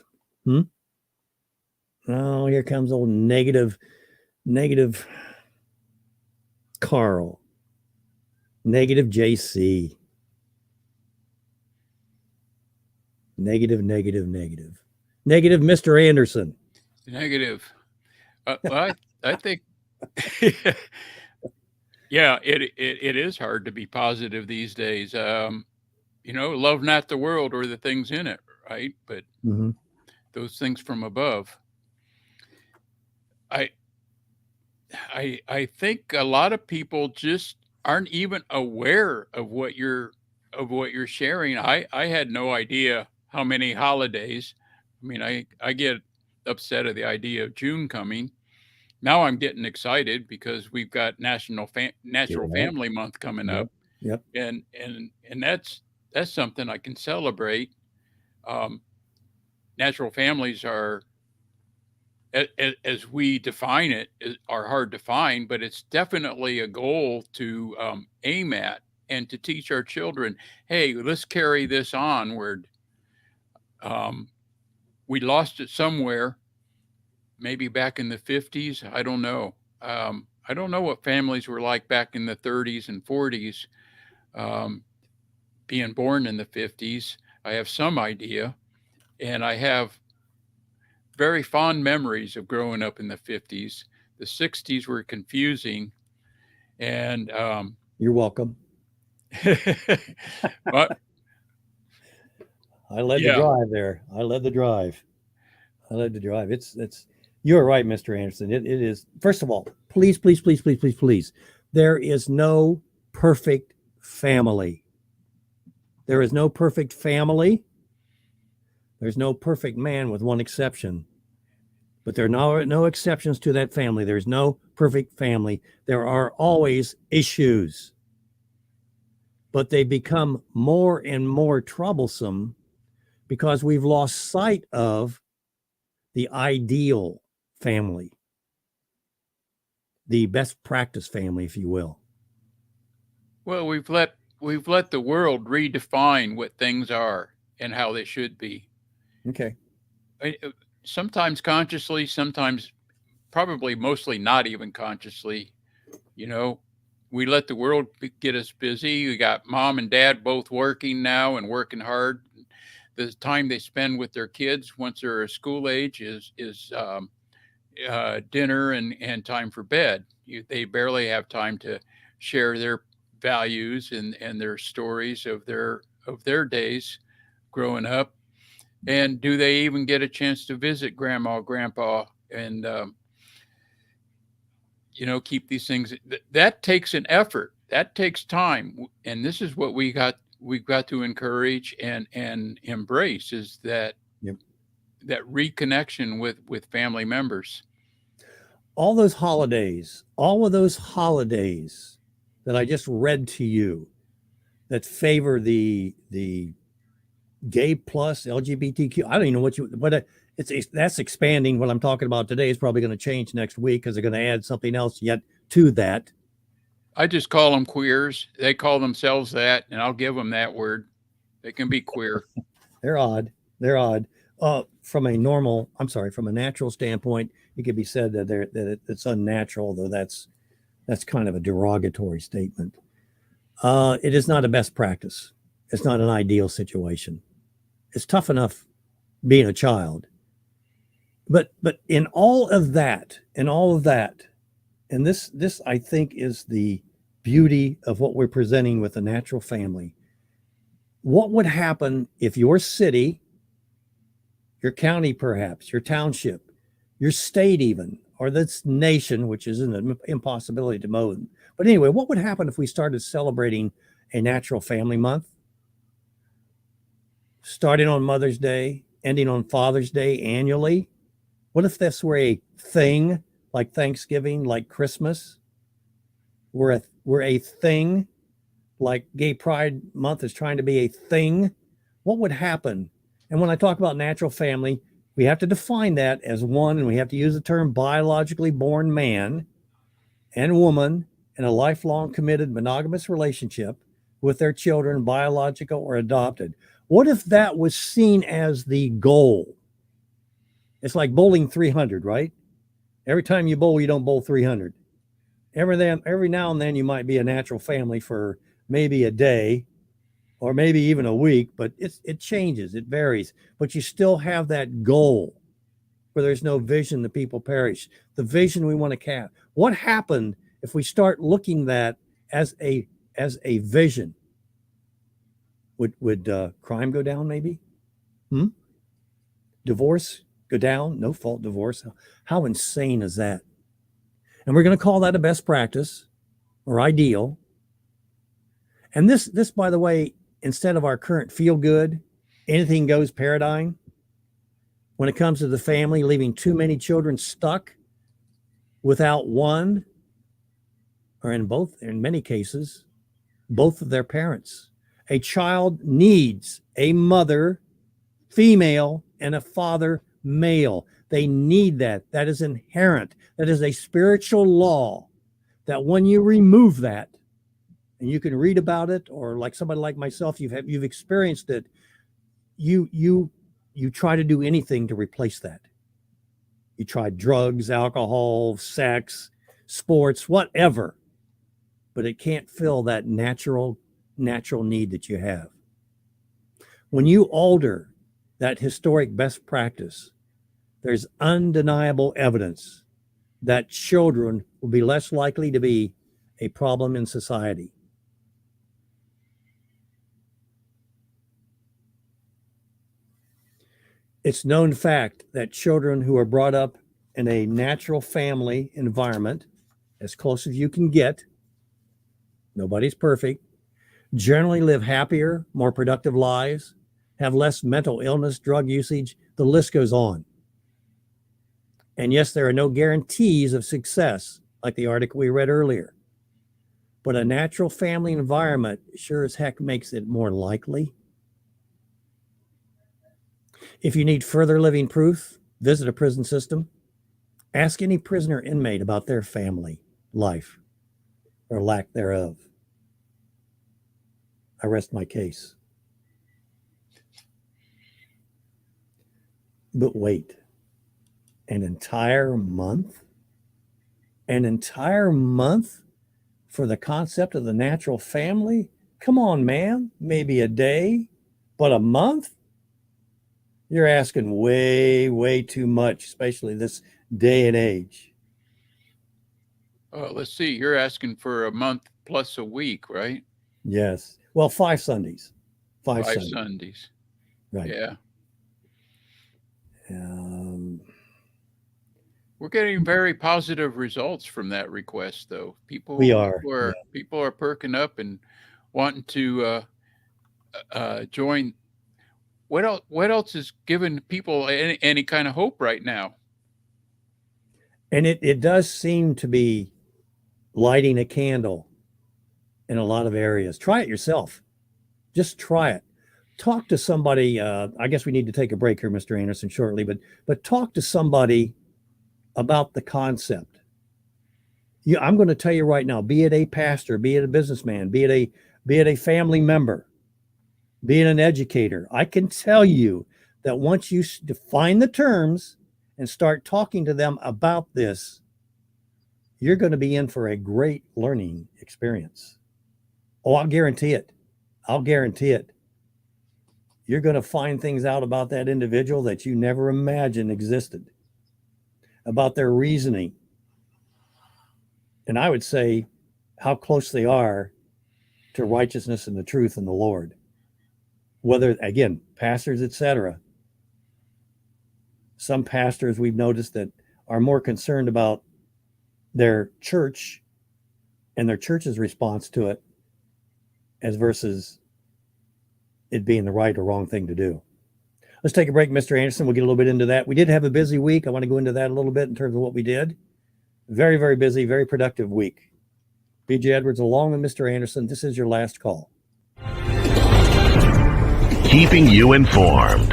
Oh, here comes old negative Carl, negative JC, negative Mr. Anderson. Negative. Well, I think, yeah, it is hard to be positive these days. Love not the world or the things in it, right? But those things from above. I think a lot of people just aren't even aware of what you're sharing. I had no idea how many holidays. I mean, I get upset at the idea of June coming. Now I'm getting excited because we've got Natural Family Month coming up. Yep. And that's something I can celebrate. Natural families are, as we define it, are hard to find, but it's definitely a goal to aim at and to teach our children, hey, let's carry this onward. We lost it somewhere, maybe back in the 50s. I don't know. I don't know what families were like back in the 30s and 40s. Being born in the 50s, I have some idea, and I have very fond memories of growing up in the 50s. The 60s were confusing, and you're welcome. But I led the drive there. I led the drive. It's you're right, Mr. Anderson. It is. First of all, please. There is no perfect family. There is no perfect family. There's no perfect man, with one exception. But there are no exceptions to that family. There's no perfect family. There are always issues. But they become more and more troublesome because we've lost sight of the ideal family, the best practice family, if you will. Well, we've let the world redefine what things are and how they should be. Okay. Sometimes consciously, sometimes probably mostly not even consciously. We let the world get us busy. We got mom and dad both working now and working hard. The time they spend with their kids once they're school age is dinner and time for bed. They barely have time to share their values and their stories of their days growing up. And do they even get a chance to visit grandma, grandpa, and keep these things? That takes an effort. That takes time. And this is what we've got to encourage and embrace, is that that reconnection with family members. All of those holidays that I just read to you that favor the gay plus LGBTQ. I don't even know but that's expanding. What I'm talking about today is probably going to change next week because they're going to add something else yet to that. I just call them queers. They call themselves that, and I'll give them that word. They can be queer. They're odd. From a natural standpoint, it could be said that it's unnatural, though that's kind of a derogatory statement. It is not a best practice. It's not an ideal situation. It's tough enough being a child. But in all of that, and this I think is the beauty of what we're presenting with the natural family. What would happen if your city, your county, perhaps your township, your state, even, or this nation, which is an impossibility to mow. But anyway, what would happen if we started celebrating a natural family month, starting on Mother's Day, ending on Father's Day annually? What if this were a thing like Thanksgiving, like Christmas? We're a thing like Gay Pride Month is trying to be a thing. What would happen? And when I talk about natural family, we have to define that as one, and we have to use the term biologically born man and woman in a lifelong committed monogamous relationship with their children, biological or adopted. What if that was seen as the goal? It's like bowling 300, right? Every time you bowl, you don't bowl 300. Every now and then you might be a natural family for maybe a day or maybe even a week, but it changes, it varies. But you still have that goal where there's no vision, the people perish. The vision we want to cast. What happened if we start looking that as a vision? Would crime go down maybe? Divorce go down? No fault divorce. How insane is that? And we're going to call that a best practice or ideal. And this, by the way, instead of our current feel good, anything goes paradigm, when it comes to the family, leaving too many children stuck without one, or in many cases, both of their parents. A child needs a mother, female, and a father, male. They need that. That is inherent. That is a spiritual law that when you remove that, and you can read about it, or like somebody like myself, you've experienced it, you try to do anything to replace that. You try drugs, alcohol, sex, sports, whatever, but it can't fill that natural need that you have. When you alter that historic best practice, there's undeniable evidence that children will be less likely to be a problem in society. It's known fact that children who are brought up in a natural family environment, as close as you can get, nobody's perfect, generally live happier, more productive lives, have less mental illness, drug usage, the list goes on. And yes, there are no guarantees of success, like the article we read earlier. But a natural family environment sure as heck makes it more likely. If you need further living proof, visit a prison system. Ask any prisoner inmate about their family life or lack thereof. I rest my case. But wait, an entire month? An entire month for the concept of the natural family? Come on, man. Maybe a day, but a month? You're asking way, way too much, especially this day and age. Let's see. You're asking for a month plus a week, right? Yes. Well, 5 Sundays. 5 Sundays. Right. Yeah. We're getting very positive results from that request, though. People are perking up and wanting to join. What else is giving people any kind of hope right now? And it does seem to be lighting a candle in a lot of areas. Try it yourself. Just try it. Talk to somebody. I guess we need to take a break here, Mr. Anderson, shortly, but talk to somebody about the concept. I'm going to tell you right now, be it a pastor, be it a businessman, be it a family member, be it an educator, I can tell you that once you define the terms and start talking to them about this, you're going to be in for a great learning experience. Oh, I'll guarantee it. I'll guarantee it. You're going to find things out about that individual that you never imagined existed. about their reasoning. And I would say how close they are to righteousness and the truth in the Lord. Whether, again, pastors, etc. Some pastors we've noticed that are more concerned about their church and their church's response to it as versus it being the right or wrong thing to do. Let's take a break, Mr. Anderson. We'll get a little bit into that. We did have a busy week. I want to go into that a little bit in terms of what we did. Very, very busy, very productive week. B.J. Edwards along with Mr. Anderson. This is your last call. Keeping you informed.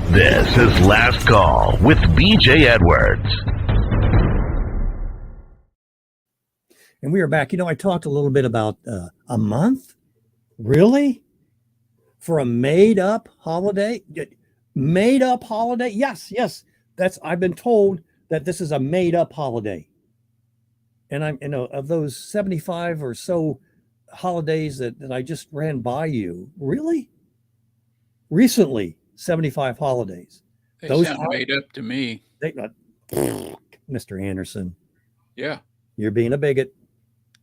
This is Last Call with B.J. Edwards. And we are back. You know, I talked a little bit about a month. Really? For a made-up holiday? Made-up holiday? Yes. I've been told that this is a made-up holiday. And I'm, of those 75 or so holidays that I just ran by you, really? Recently, 75 holidays. Those sound made up to me. Mr. Anderson. Yeah. You're being a bigot.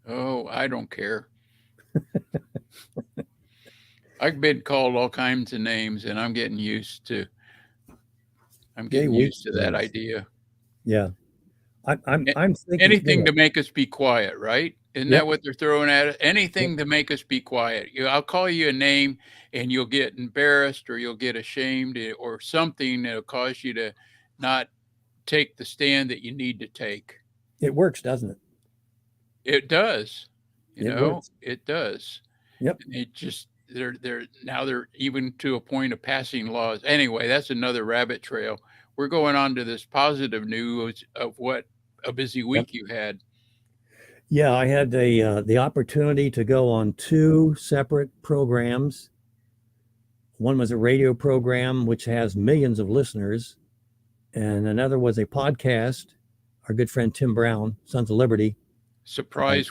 Oh, I don't care. I've been called all kinds of names, and I'm getting used to that idea. Yeah. I'm thinking anything to make us be quiet, right? Isn't that what they're throwing at us? Anything to make us be quiet. I'll call you a name and you'll get embarrassed or you'll get ashamed or something that'll cause you to not take the stand that you need to take. It works, doesn't it? It does. Works. It does. Yep. And it just they're even to a point of passing laws. Anyway, that's another rabbit trail. We're going on to this positive news of what a busy week you had. Yeah, I had the opportunity to go on 2 separate programs. One was a radio program, which has millions of listeners. And another was a podcast. Our good friend Tim Brown, Sons of Liberty. Surprise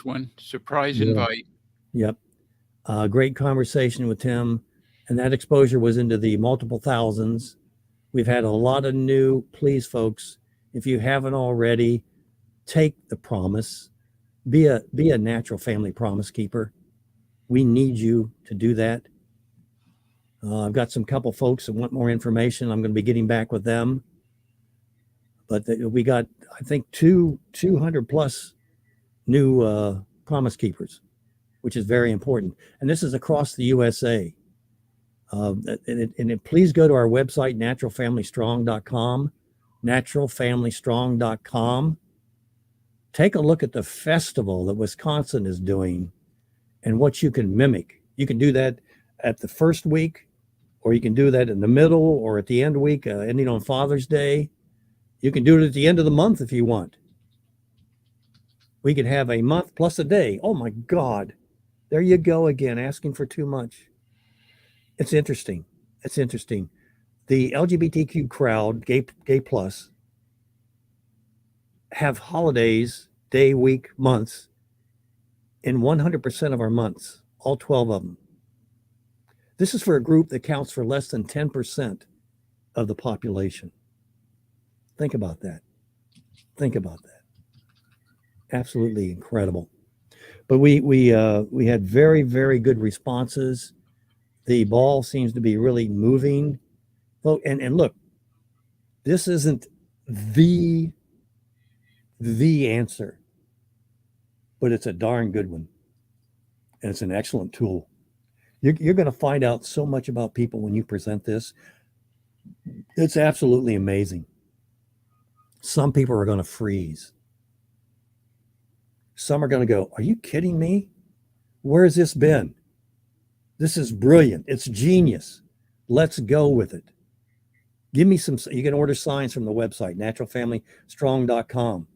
invite. Yep. Great conversation with Tim. And that exposure was into the multiple thousands. We've had a lot of new. Please, folks, if you haven't already, take the promise. Be a natural family promise keeper. We need you to do that. I've got some couple folks that want more information. I'm going to be getting back with them. But we got, I think, 200 plus new promise keepers, which is very important. And this is across the USA. And please go to our website, naturalfamilystrong.com, naturalfamilystrong.com. Take a look at the festival that Wisconsin is doing and what you can mimic. You can do that at the first week, or you can do that in the middle or at the end of the week, ending on Father's Day. You can do it at the end of the month if you want. We could have a month plus a day. Oh my God. There you go again, asking for too much. It's interesting. The LGBTQ crowd, gay plus, have holidays, day, week, months in 100% of our months, all 12 of them. This is for a group that counts for less than 10% of the population. Think about that. Absolutely incredible. But we had very, very good responses. The ball seems to be really moving. Well, and look, this isn't the answer, but it's a darn good one. And it's an excellent tool. You're going to find out so much about people when you present this. It's absolutely amazing. Some people are going to freeze. Some are going to go, are you kidding me? Where has this been? This is brilliant. It's genius. Let's go with it. Give me some, you can order signs from the website, naturalfamilystrong.com.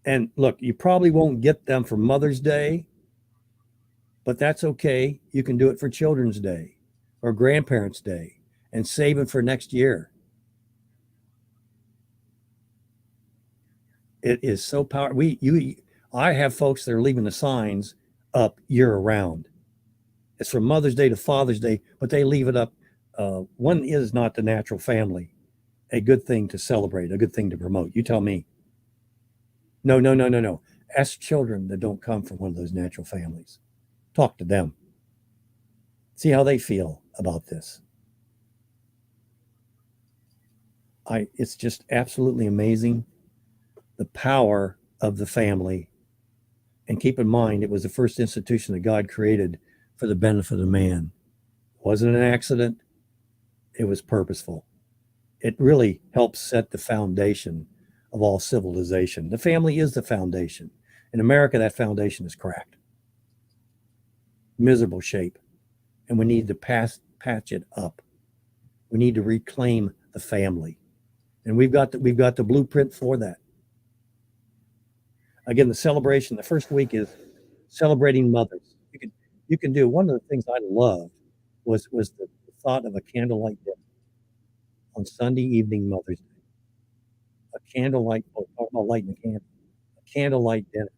And look, you probably won't get them for Mother's Day, but that's okay. You can do it for Children's Day or Grandparents' Day and save it for next year. It is so powerful. I have folks that are leaving the signs up year round. It's from Mother's Day to Father's Day, but they leave it up. One is not the natural family. a good thing to celebrate, a good thing to promote? You tell me. No, no, no, no, no. Ask children that don't come from one of those natural families. Talk to them. See how they feel about this. It's just absolutely amazing, the power of the family. And keep in mind, it was the first institution that God created for the benefit of man. It wasn't an accident. It was purposeful. It really helps set the foundation of all civilization. The family is the foundation. In America, that foundation is cracked. Miserable shape. And we need to patch it up. We need to reclaim the family. And we've got the blueprint for that. Again, the celebration, the first week is celebrating mothers. You can do, one of the things I loved was the thought of a candlelight dinner on Sunday evening, Mother's Day. A candlelight, talk about lighting a candle, a candlelight dinner.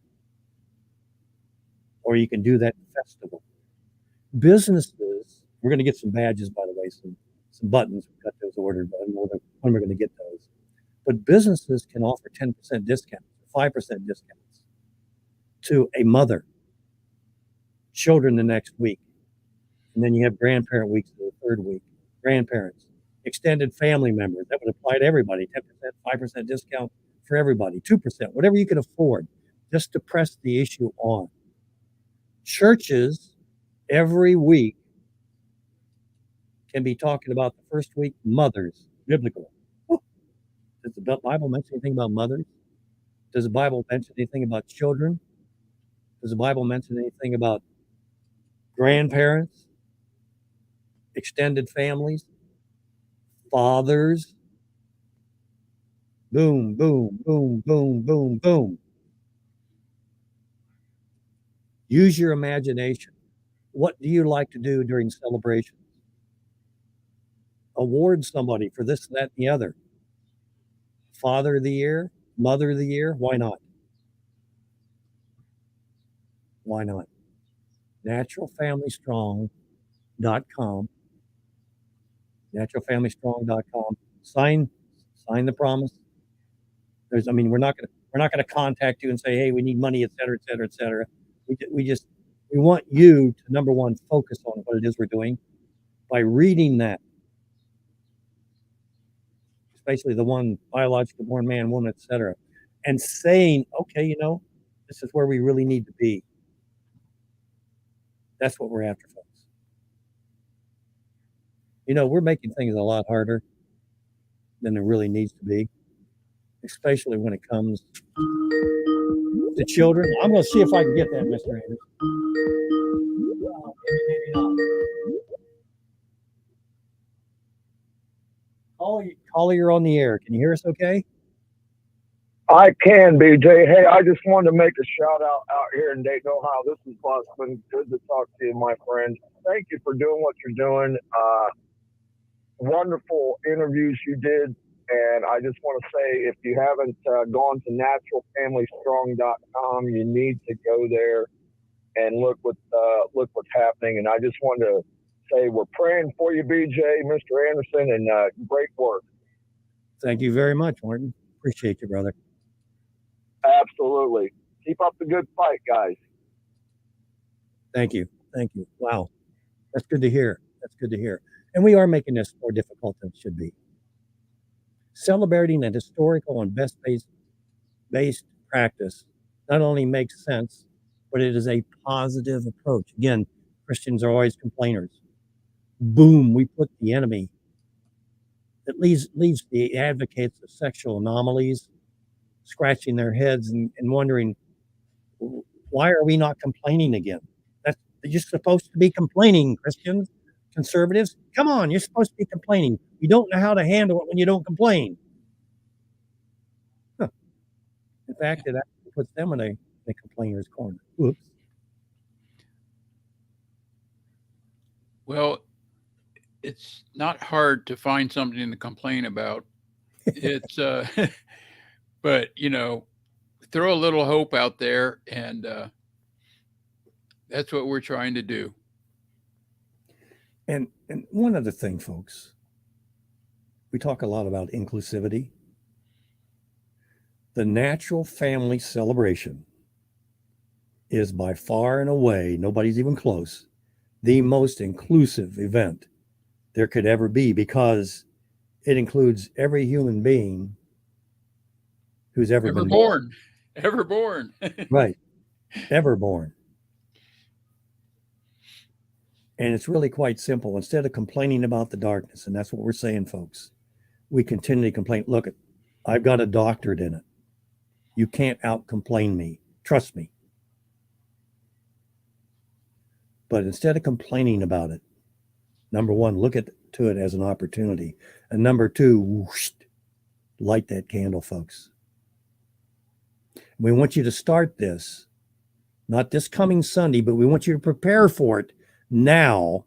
Or you can do that festival. Businesses, we're going to get some badges, by the way, some buttons. We've got those ordered, but I don't know when we're going to get those. But businesses can offer 10% discounts, 5% discounts to a mother, children the next week. And then you have grandparent weeks the third week, grandparents, extended family members. That would apply to everybody, 10%, 5% discount for everybody, 2%, whatever you can afford, just to press the issue on. Churches every week can be talking about the first week, mothers, biblical. Does the Bible mention anything about mothers? Does the Bible mention anything about children? Does the Bible mention anything about grandparents, extended families, fathers? Boom, boom, boom, boom, boom, boom. Use your imagination. What do you like to do during celebrations? Award somebody for this, that, and the other. Father of the year, mother of the year, why not? Why not? naturalfamilystrong.com. naturalfamilystrong.com. Sign the promise. We're not going to contact you and say, hey, we need money, et cetera, et cetera, et cetera. We want you to, number one, focus on what it is we're doing by reading that, especially the one biologically born man, woman, et cetera, and saying, okay, this is where we really need to be. That's what we're after, folks. We're making things a lot harder than it really needs to be, especially when it comes to children. I'm going to see if I can get that, Mr. Anderson. Maybe not. Caller, you're on the air. Can you hear us okay? I can, BJ. Hey, I just wanted to make a shout out here in Dayton, Ohio. This is Busman. Good to talk to you, my friend. Thank you for doing what you're doing. Wonderful interviews you did. And I just want to say, if you haven't gone to naturalfamilystrong.com, you need to go there and look what's happening. And I just wanted to say we're praying for you, BJ, Mr. Anderson, and great work. Thank you very much, Martin. Appreciate you, brother. Absolutely. Keep up the good fight, guys. Thank you. Thank you. Wow. That's good to hear. That's good to hear. And we are making this more difficult than it should be. Celebrating a historical and best-based practice not only makes sense, but it is a positive approach. Again, Christians are always complainers. Boom, we put the enemy. It leaves the advocates of sexual anomalies scratching their heads and wondering, why are we not complaining again? You're supposed to be complaining, Christians, conservatives. Come on, you're supposed to be complaining. You don't know how to handle it when you don't complain. Huh. In fact, it actually puts them in a complainer's corner. Whoops. Well, it's not hard to find something to complain about. It's, but throw a little hope out there, and that's what we're trying to do. And one other thing, folks, we talk a lot about inclusivity. The Natural Family Celebration is by far and away, nobody's even close, the most inclusive event there could ever be, because it includes every human being who's ever been born. Ever born. Right. Ever born. And it's really quite simple. Instead of complaining about the darkness, and that's what we're saying, folks, we continually complain. Look, I've got a doctorate in it. You can't out-complain me. Trust me. But instead of complaining about it, number one, look to it as an opportunity. And number two, whoosh, light that candle, folks. We want you to start this, not this coming Sunday, but we want you to prepare for it now.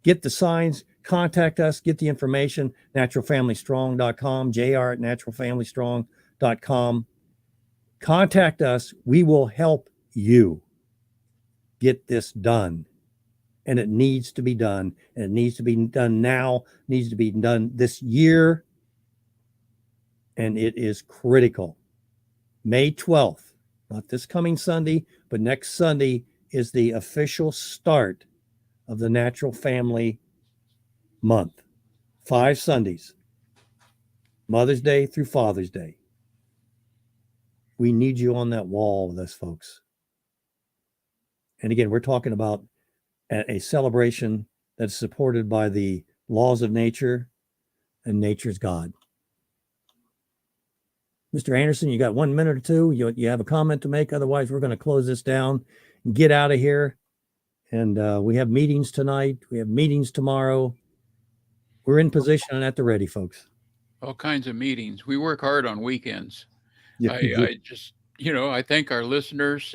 Get the signs, contact us, get the information, naturalfamilystrong.com, jr@naturalfamilystrong.com. Contact us. We will help you get this done. And it needs to be done. And it needs to be done now, needs to be done this year. And it is critical. May 12th, not this coming Sunday, but next Sunday is the official start of the Natural Family Month. 5 Sundays, Mother's Day through Father's Day. We need you on that wall with us, folks. And again, we're talking about a celebration that's supported by the laws of nature and nature's God. Mr. Anderson, you got 1 minute or two? You have a comment to make? Otherwise, we're going to close this down and get out of here. And we have meetings tonight. We have meetings tomorrow. We're in position and at the ready, folks. All kinds of meetings. We work hard on weekends. Yeah, I just, I thank our listeners.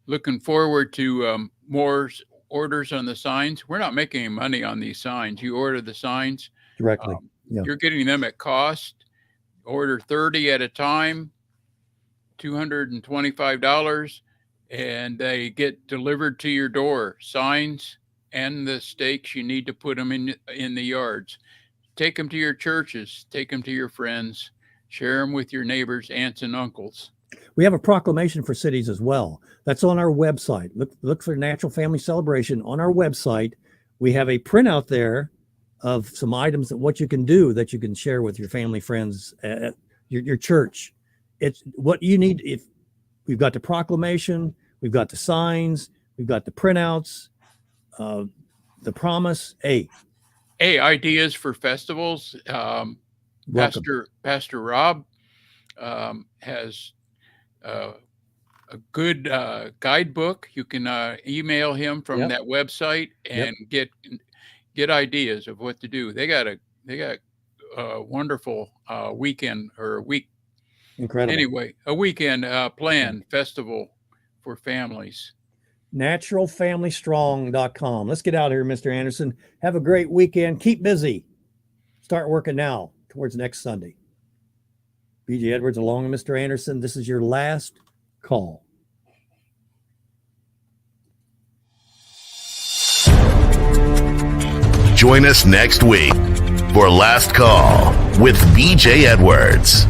Looking forward to more orders on the signs. We're not making any money on these signs. You order the signs directly. You're getting them at cost. Order 30 at a time, $225, and they get delivered to your door. Signs and the stakes, you need to put them in the yards. Take them to your churches. Take them to your friends. Share them with your neighbors, aunts, and uncles. We have a proclamation for cities as well. That's on our website. Look for Natural Family Celebration on our website. We have a printout there of some items that what you can do that you can share with your family, friends, your church. It's what you need. If we've got the proclamation, we've got the signs, we've got the printouts, the promise. Hey, ideas for festivals. Pastor Rob has a good guidebook. You can email him from that website and get ideas of what to do. They got a wonderful weekend or week. Incredible. Anyway, a weekend planned festival for families. Naturalfamilystrong.com. Let's get out of here, Mr. Anderson. Have a great weekend. Keep busy. Start working now towards next Sunday. B.J. Edwards along with Mr. Anderson. This is your last call. Join us next week for Last Call with B.J. Edwards.